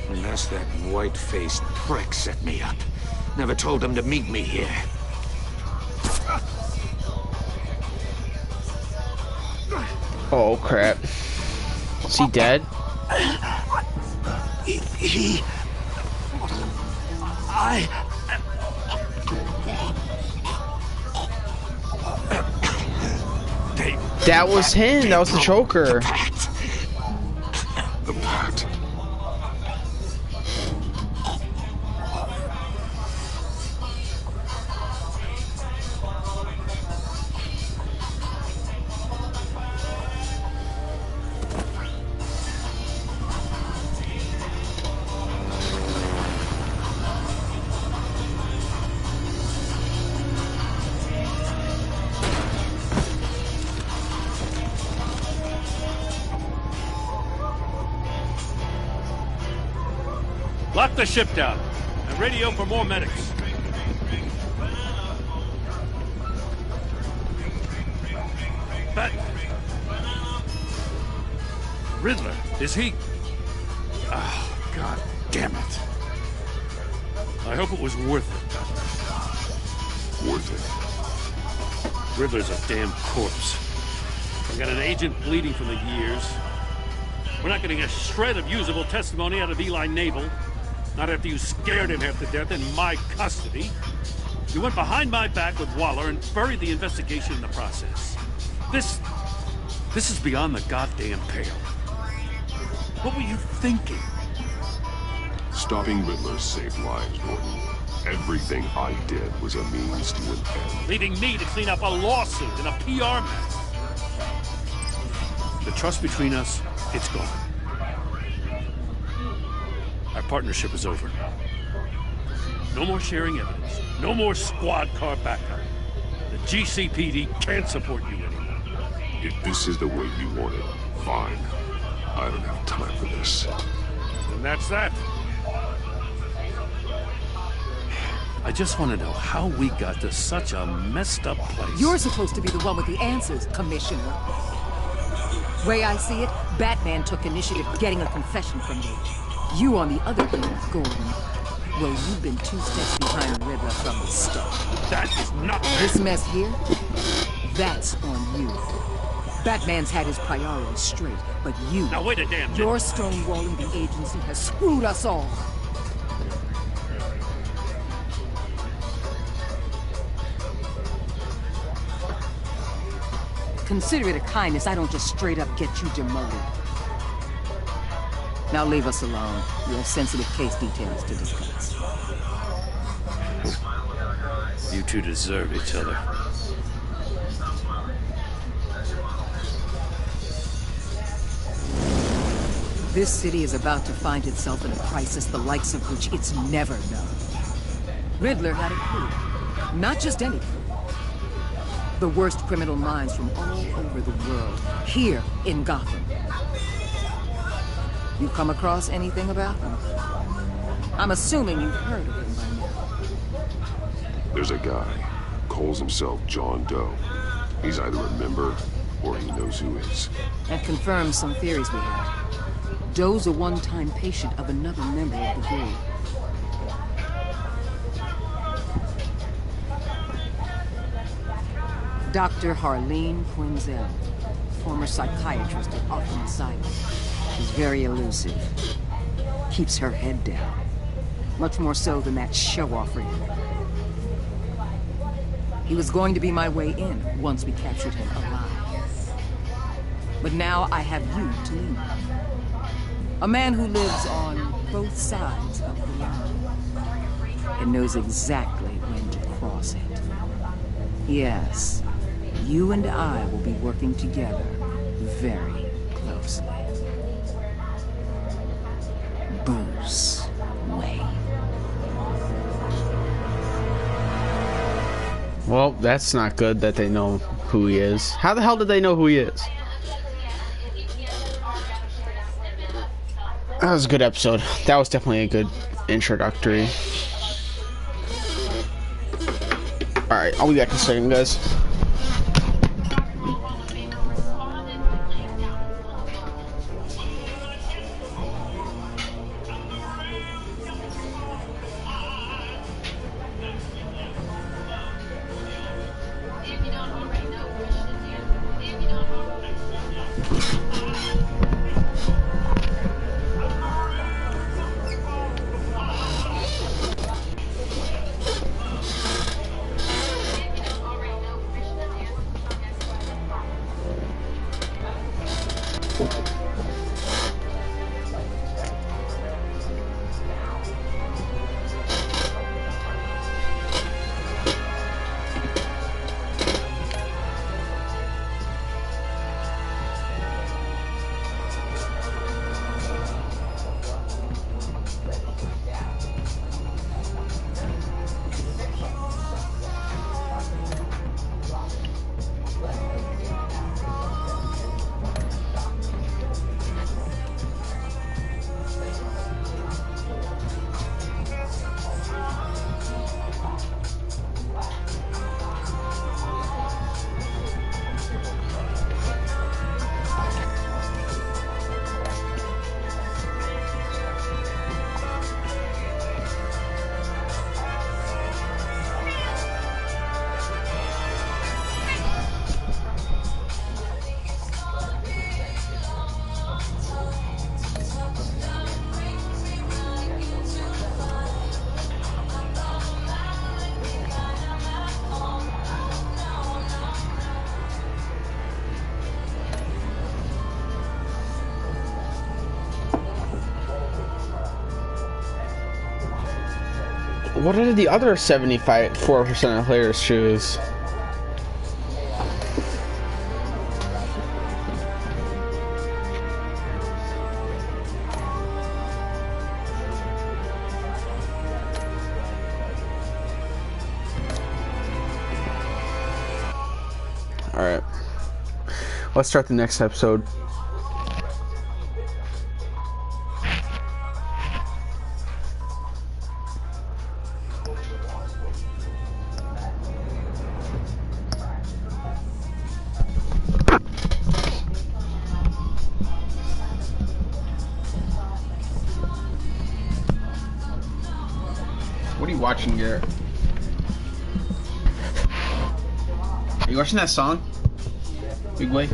Unless that white-faced prick set me up. Never told them to meet me here. Oh crap. Is he dead? That was him. That was the choker. The Pat. Lock the ship down and radio for more medics. But Riddler, is he? Oh, God damn it. I hope it was worth it. Worth it? Riddler's a damn corpse. I got an agent bleeding from the years. We're not getting a shred of usable testimony out of Eli Naval. Not after you scared him half to death in my custody. You went behind my back with Waller and buried the investigation in the process. This is beyond the goddamn pale. What were you thinking? Stopping Riddler saved lives, Gordon. Everything I did was a means to an end. Leaving me to clean up a lawsuit and a PR mess. The trust between us, it's gone. Our partnership is over. No more sharing evidence. No more squad car backup. The GCPD can't support you anymore. If this is the way you want it, fine. I don't have time for this. And that's that. I just want to know how we got to such a messed up place. You're supposed to be the one with the answers, Commissioner. Way I see it, Batman took initiative getting a confession from you. You, on the other hand, Gordon, well, you've been 2 steps behind Riddler from the start. That is not this mess here, that's on you. Batman's had his priorities straight, but you... Now wait a damn minute. Your stonewalling the agency has screwed us all. Consider it a kindness I don't just straight up get you demoted. Now leave us alone. We have sensitive case details to discuss. You two deserve each other. This city is about to find itself in a crisis the likes of which it's never known. Riddler had a crew. Not just any crew. The worst criminal minds from all over the world, here in Gotham. You come across anything about them? I'm assuming you've heard of him by now. There's a guy, calls himself John Doe. He's either a member, or he knows who is. That confirms some theories we had. Doe's a one-time patient of another member of the group. Dr. Harleen Quinzel, former psychiatrist at Arkham Asylum. She's very elusive. Keeps her head down. Much more so than that show-off Riddler. He was going to be my way in once we captured him alive. But now I have you to lean on. A man who lives on both sides of the line. And knows exactly when to cross it. Yes. You and I will be working together very closely. Bruce Wayne. Well, that's not good that they know who he is. How the hell did they know who he is? That was a good episode. That was definitely a good introductory. Alright, I'll be back in a second, guys. what did the other 74% of players choose? Alright. Let's start the next episode. What are you watching, Garrett? Are you watching that song? Big Way?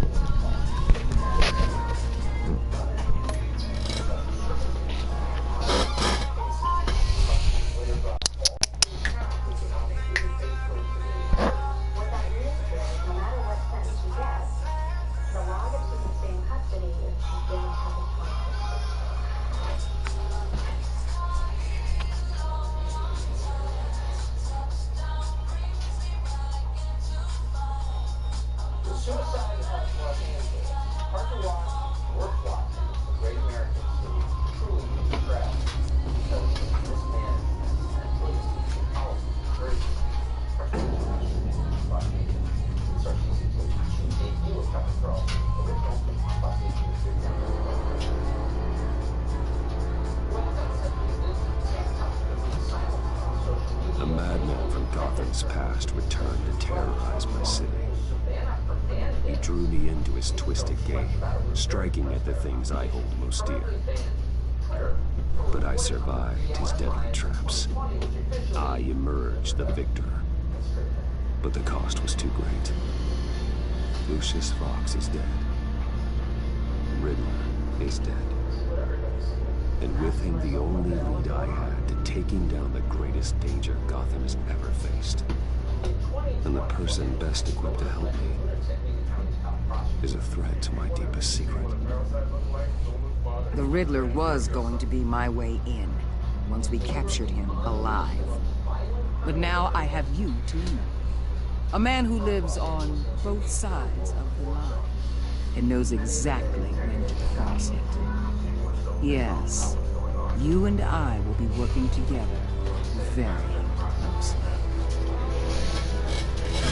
A madman from Gotham's past returned to terrorize my city. He drew me into his twisted game, striking at the things I hold most dear. But I survived his deadly traps. I emerged the victor. But the cost was too great. Lucius Fox is dead. Riddler is dead. And with him the only lead I had to taking down the greatest danger Gotham has ever faced. And the person best equipped to help me is a threat to my deepest secret. The Riddler was going to be my way in, once we captured him alive. But now I have you to lean on. A man who lives on both sides of the line, and knows exactly when to cross it. Yes, you and I will be working together very closely.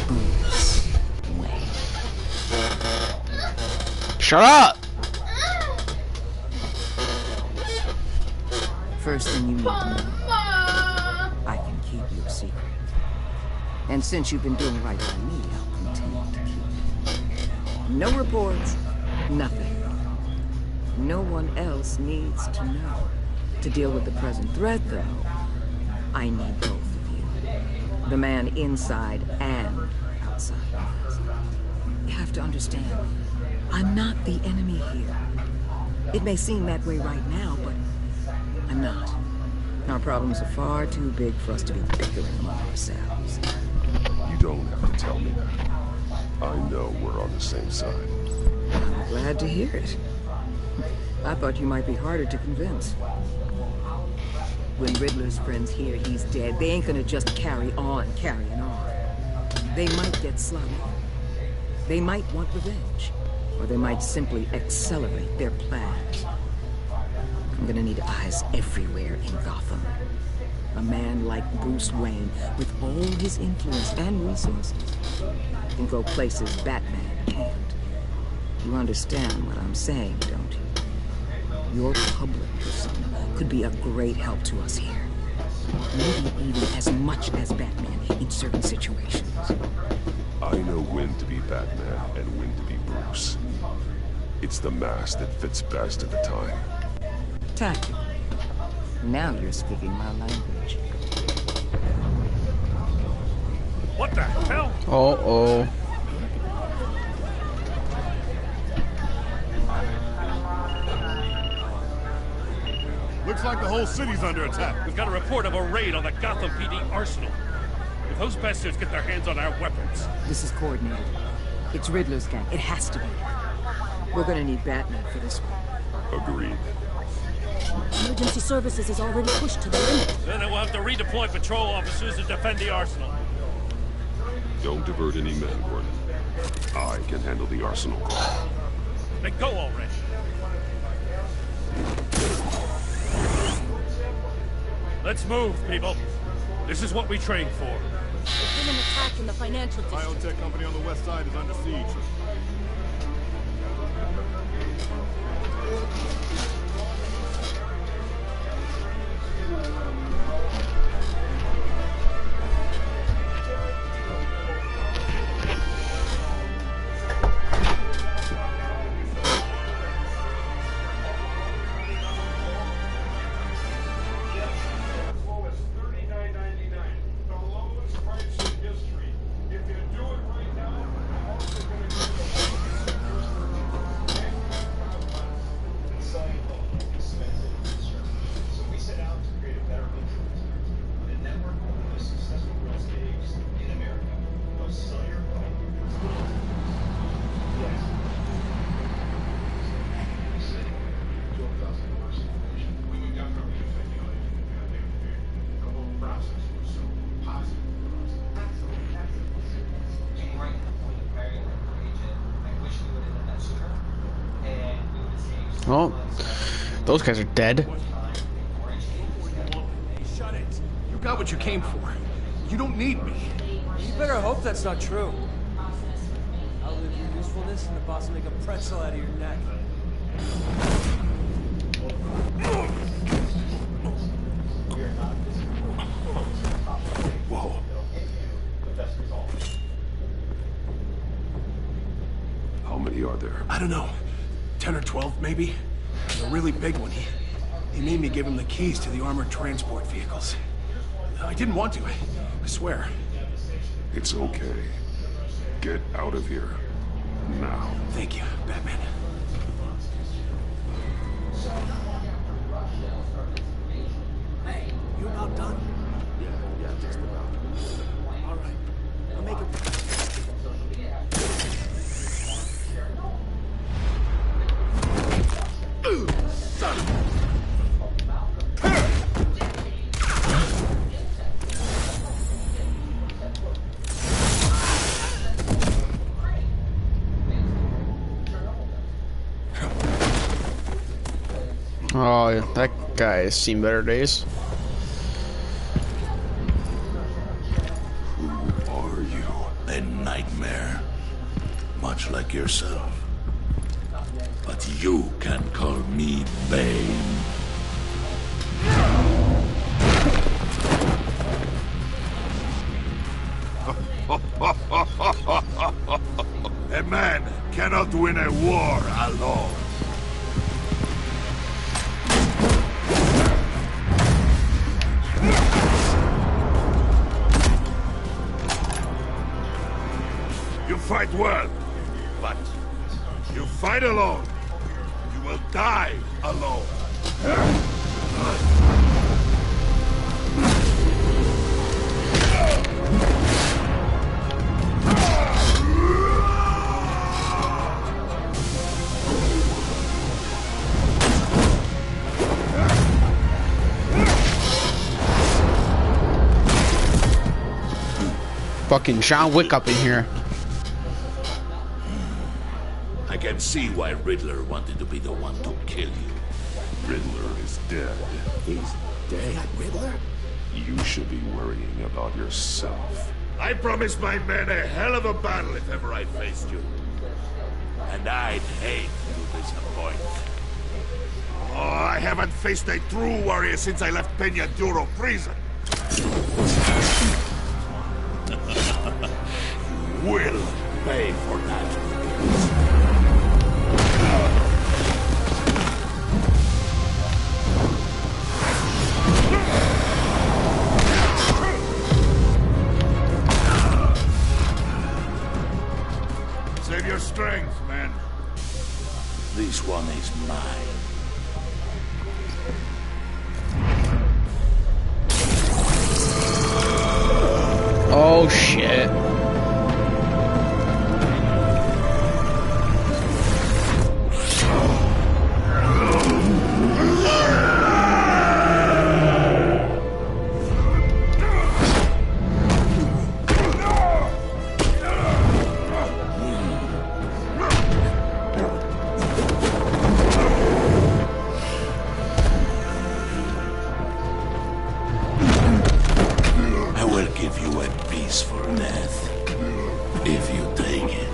Bruce Wayne. Shut up! First thing you need to know, I can keep your secret. And since you've been doing right by me, I'll continue to keep it. No reports, nothing. No one else needs to know. To deal with the present threat, though, I need both of you. The man inside and outside. You have to understand, I'm not the enemy here. It may seem that way right now, but I'm not. Our problems are far too big for us to be bickering among ourselves. You don't have to tell me that. I know we're on the same side. I'm glad to hear it. I thought you might be harder to convince. When Riddler's friends hear he's dead, they ain't gonna just carry on carrying on. They might get sloppy. They might want revenge. Or they might simply accelerate their plans. I'm gonna need eyes everywhere in Gotham. A man like Bruce Wayne, with all his influence and resources, can go places Batman can't. You understand what I'm saying, don't you? Your public persona could be a great help to us here. Maybe even as much as Batman in certain situations. I know when to be Batman and when to be Bruce. It's the mask that fits best at the time. Tactic. Now you're speaking my language. What the hell? Uh-oh. Looks like the whole city's under attack. We've got a report of a raid on the Gotham PD arsenal. If those bastards get their hands on our weapons... This is coordinated. It's Riddler's gang. It has to be. We're gonna need Batman for this one. Agreed. Emergency services is already pushed to the limit. Then we'll have to redeploy patrol officers to defend the arsenal. Don't divert any men, Gordon. I can handle the arsenal call. Then go already. Let's move, people. This is what we trained for. There's been an attack in the financial district. Biotech company on the west side is under siege. Well, those guys are dead. Shut it. You got what you came for. You don't need me. You better hope that's not true. I'll live your usefulness and the boss will make a pretzel out of your neck. Whoa. How many are there? I don't know. 10 or 12, maybe? And a really big one. He made me give him the keys to the armored transport vehicles. I didn't want to, I swear. It's okay. Get out of here. Now. Thank you, Batman. Hey, you about done? Yeah, just about. All right. I'll make it... Oh, that guy has seen better days. Who are you? A nightmare. Much like yourself. But you can call me Bane. A man cannot win a war alone. You fight well, but you fight alone. You will die alone. Fucking John Wick up in here. I can see why Riddler wanted to be the one to kill you. Riddler is dead. He's dead? Riddler? You should be worrying about yourself. I promised my men a hell of a battle if ever I faced you. And I'd hate to disappoint. Oh, I haven't faced a true warrior since I left Peña Duro prison. You will pay for that. Save your strength, man. This one is mine. Oh shit. peaceful death. If you take it.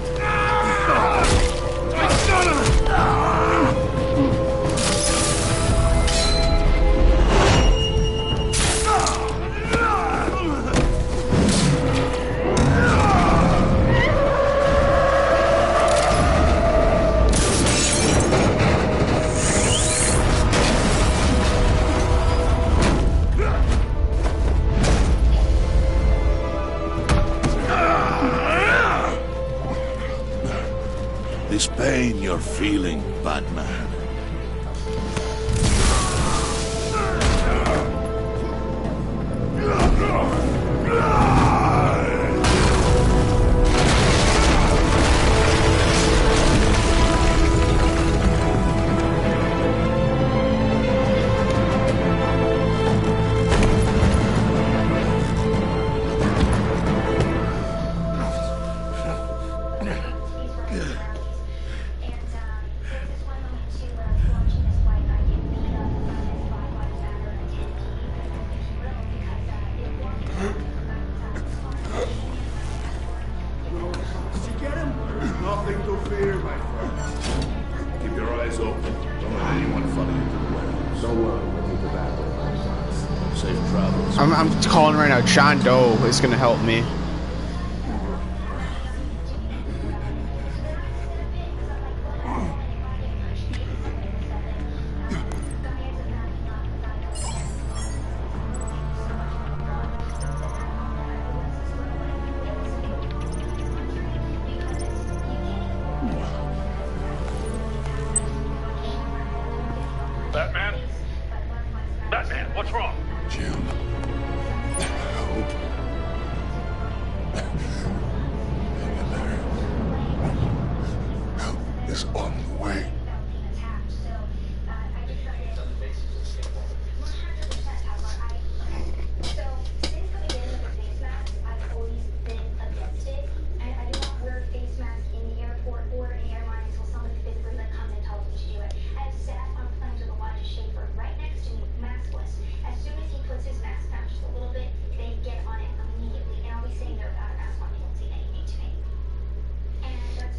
This pain you're feeling, Batman. Nothing to fear, my friend. Keep your eyes open. Don't let anyone follow you to the warehouse. Don't worry, we'll keep the bathroom. Safe travels. I'm calling right now. John Doe is gonna help me. Batman? Batman, what's wrong? Jim. Help. Hang in there. Help is on the way.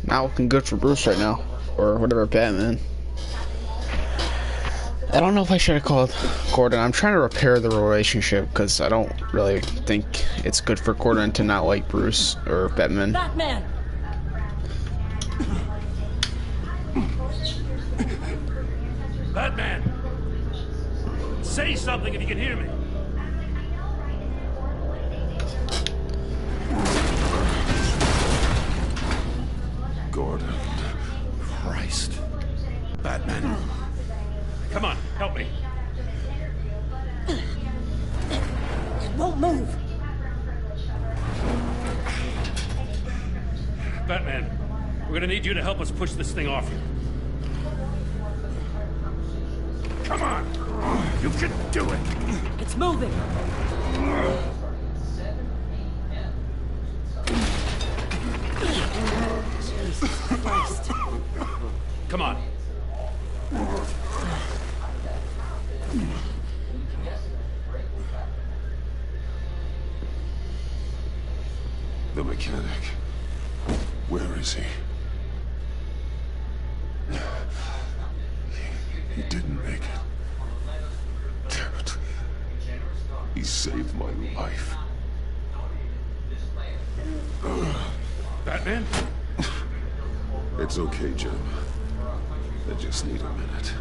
Not looking good for Bruce right now, or whatever, Batman. I don't know if I should have called Gordon. I'm trying to repair the relationship because I don't really think it's good for Gordon to not like Bruce or Batman. Batman! Batman! Say something if you can hear me. Gordon. Christ. Batman. Come on, help me. It won't move. Batman, we're gonna need you to help us push this thing off you. Come on! You can do it! It's moving. Jesus Christ. Come on. The mechanic. Where is he? He didn't make it. Damn it. He saved my life. Batman? It's okay, Jim. I just need a minute.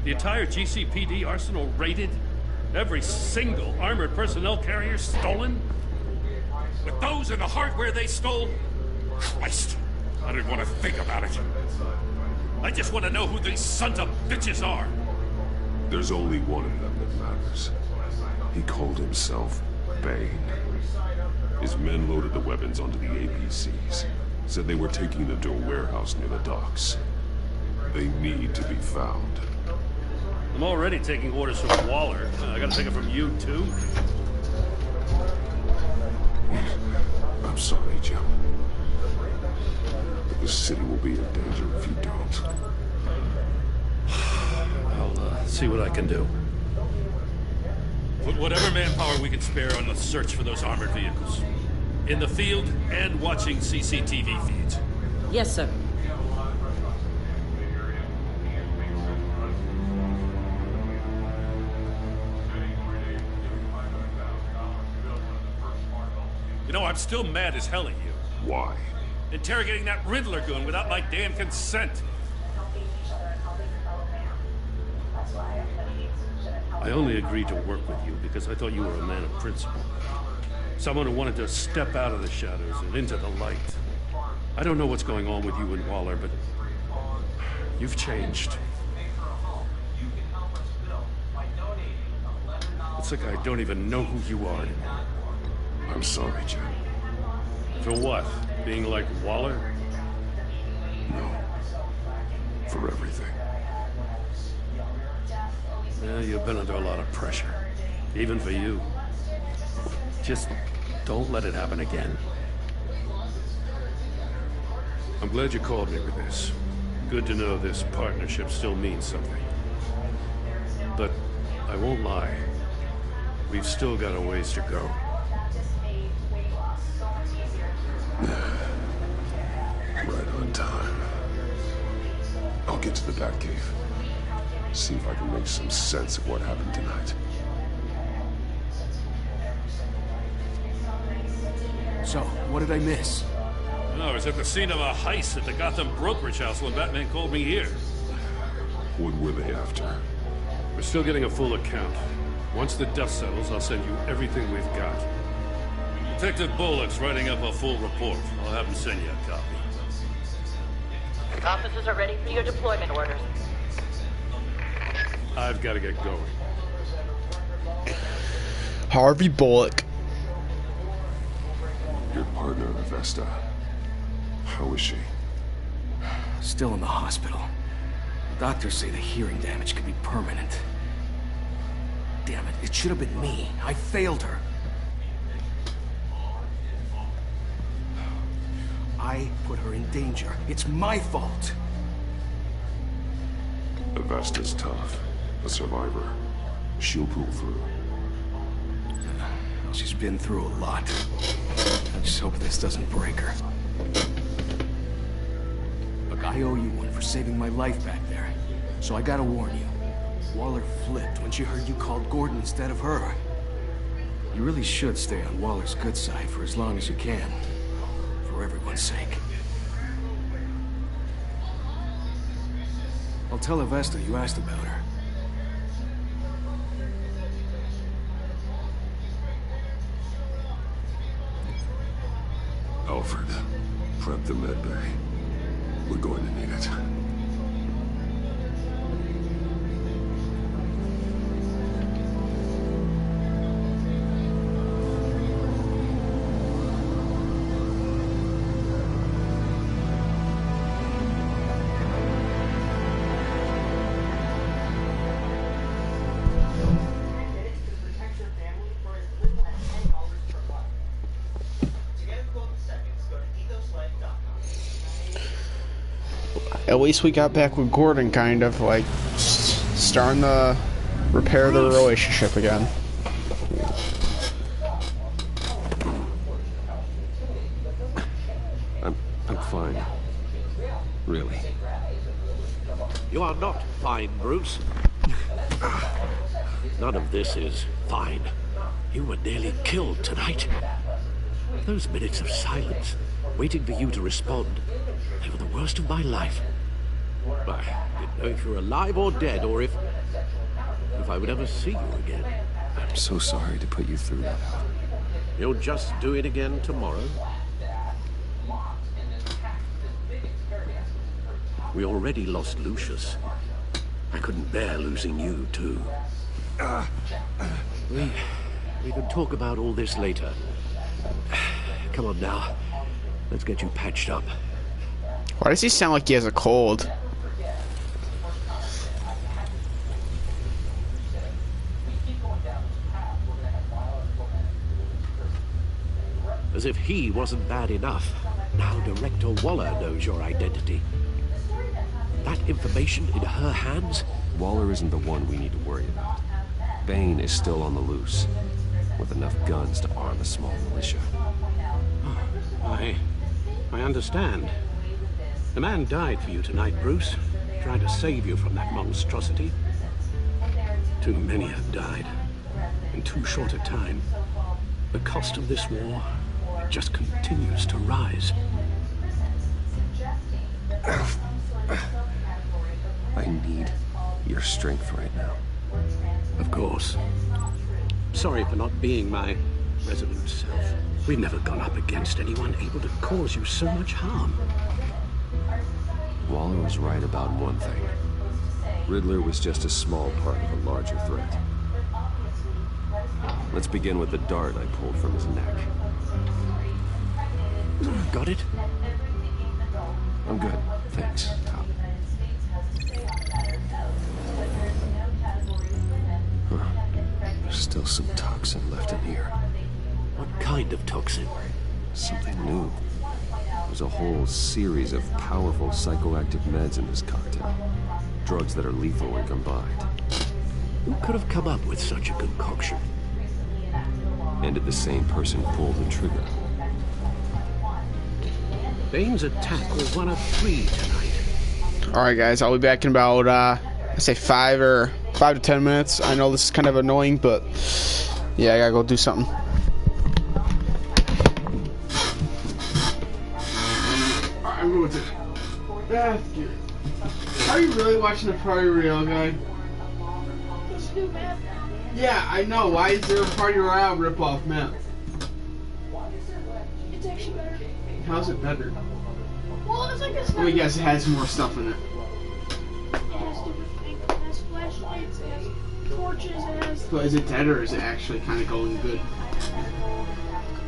The entire GCPD arsenal raided? Every single armored personnel carrier stolen? With those and the hardware they stole? Christ, I didn't want to think about it. I just want to know who these sons of bitches are. There's only one of them that matters. He called himself Bane. His men loaded the weapons onto the APCs. Said they were taking them to a warehouse near the docks. They need to be found. I'm already taking orders from Waller. I gotta take it from you, too? I'm sorry, Jim. But the city will be in danger if you don't. I'll see what I can do. Put whatever manpower we can spare on the search for those armored vehicles. In the field and watching CCTV feeds. Yes, sir. You know, I'm still mad as hell at you. Why? Interrogating that Riddler goon without my damn consent. I only agreed to work with you because I thought you were a man of principle. Someone who wanted to step out of the shadows and into the light. I don't know what's going on with you and Waller, but you've changed. It's like I don't even know who you are anymore. I'm sorry, Jim. For what? Being like Waller? No. For everything. Yeah, you've been under a lot of pressure. Even for you. Just don't let it happen again. I'm glad you called me with this. Good to know this partnership still means something. But I won't lie. We've still got a ways to go. Right on time. I'll get to the Batcave. See if I can make some sense of what happened tonight. So, what did I miss? I was at the scene of a heist at the Gotham brokerage house when Batman called me here. What were they after? We're still getting a full account. Once the dust settles, I'll send you everything we've got. Detective Bullock's writing up a full report. I'll have him send you a copy. Officers are ready for your deployment orders. I've got to get going. Harvey Bullock. Your partner, Vesta. How is she? Still in the hospital. Doctors say the hearing damage could be permanent. Damn it, it should have been me. I failed her. I put her in danger. It's my fault. Vesta's tough. A survivor. She'll pull through. Well, she's been through a lot. I just hope this doesn't break her. Look, I owe you one for saving my life back there. So I gotta warn you. Waller flipped when she heard you called Gordon instead of her. You really should stay on Waller's good side for as long as you can. For everyone's sake. I'll tell Avesta you asked about her. Alfred, prep the med bay. We're going to need it. At least we got back with Gordon, kind of, like, starting to repair the relationship again. I'm fine. Really. You are not fine, Bruce. None of this is fine. You were nearly killed tonight. Those minutes of silence, waiting for you to respond, they were the worst of my life. I didn't know if you were alive or dead, or if I would ever see you again. I'm so sorry to put you through that. You'll just do it again tomorrow. We already lost Lucius. I couldn't bear losing you, too. We can talk about all this later. Come on now. Let's get you patched up. Why does he sound like he has a cold? As if he wasn't bad enough. Now Director Waller knows your identity. That information in her hands? Waller isn't the one we need to worry about. Bane is still on the loose, with enough guns to arm a small militia. I understand. The man died for you tonight, Bruce. Trying to save you from that monstrosity. Too many have died. In too short a time. The cost of this war just continues to rise. I need your strength right now. Of course. Sorry for not being my resolute self. We've never gone up against anyone able to cause you so much harm. Waller was right about one thing. Riddler was just a small part of a larger threat. Let's begin with the dart I pulled from his neck. Got it? I'm good, thanks. There's still some toxin left in here. What kind of toxin? Something new. There's a whole series of powerful psychoactive meds in this cocktail. Drugs that are lethal when combined. Who could have come up with such a concoction? And did the same person pull the trigger? Bane's attack was one of 3 tonight. Alright guys, I'll be back in about, I say 5 to 10 minutes. I know this is kind of annoying, but yeah, I gotta go do something. I'm going to basket. Are you really watching the Party Royale guy? It's new map. Yeah, I know. Why is there a Party Royale ripoff map? It's actually better. How's it better? Well, it's like a Let me guess, it has more stuff in it. It has different things. It has flashlights, it has torches, it has... So is it dead or is it actually kind of going good?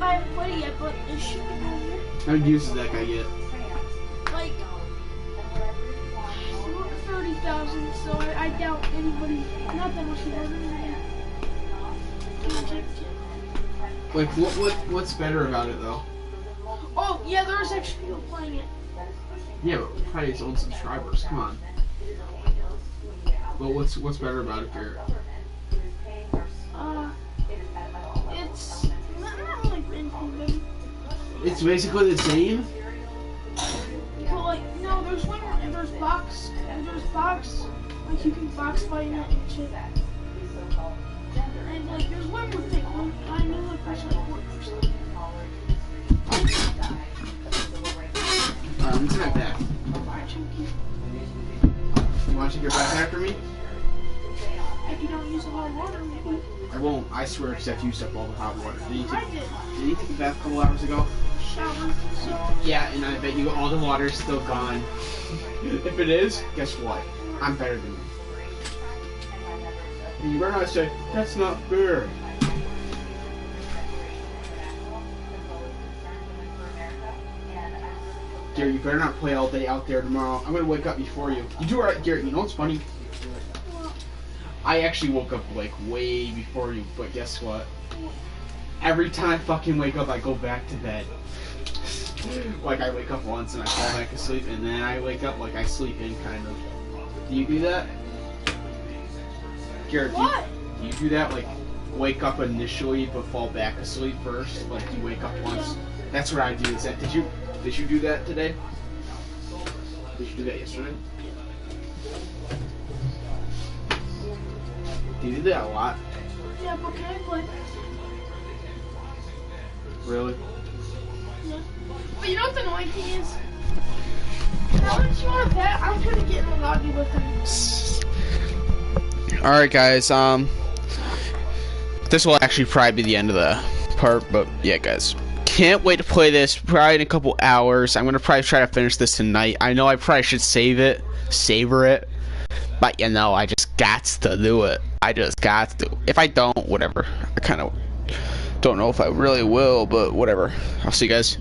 I haven't played it yet, but it should be on here. How many views does that guy get? Like 30,000, so I doubt anybody, not that much more than that. Like, what's better about it though? Oh, yeah, there's actually people playing it. Yeah, but probably his own subscribers. Come on. Well, what's better about it, Garrett? It's not like anything big. It's basically the same. But like, no, there's way more. And there's box. Like you can box fight in it and shit. And like, there's way more things. I know like there's like 1%. I'm right back. You want to get back after me? If you don't use a lot of water, maybe. I won't. I swear, because I've used up all the hot water. Did you I did. you take a bath a couple hours ago? Shower. So. Yeah, and I bet you all the water's still gone. If it is, guess what? I'm better than you. You better not say, that's not fair. Garrett, you better not play all day out there tomorrow. I'm gonna wake up before you. You do alright, Garrett. You know what's funny? I actually woke up like way before you, but guess what? Every time I fucking wake up, I go back to bed. Like I wake up once and I fall back asleep, and then I wake up like I sleep in, kind of. Do you do that? Garrett, do you do that? Like wake up initially, but fall back asleep first? Like you wake up once? That's what I do. Is that, did you do that today? Did you do that yesterday? Do you do that a lot? Yeah, but can I play? Really? Yeah. But you know what the annoying thing is? Now that you want to bet, I'm gonna get in a lobby with him. Alright guys, this will actually probably be the end of the part, but yeah guys. Can't wait to play this probably in a couple hours. I'm gonna probably try to finish this tonight. I know I probably should savor it, but you know, I just got to do it. I just got to. If I don't, whatever. I kind of don't know if I really will, but whatever. I'll see you guys.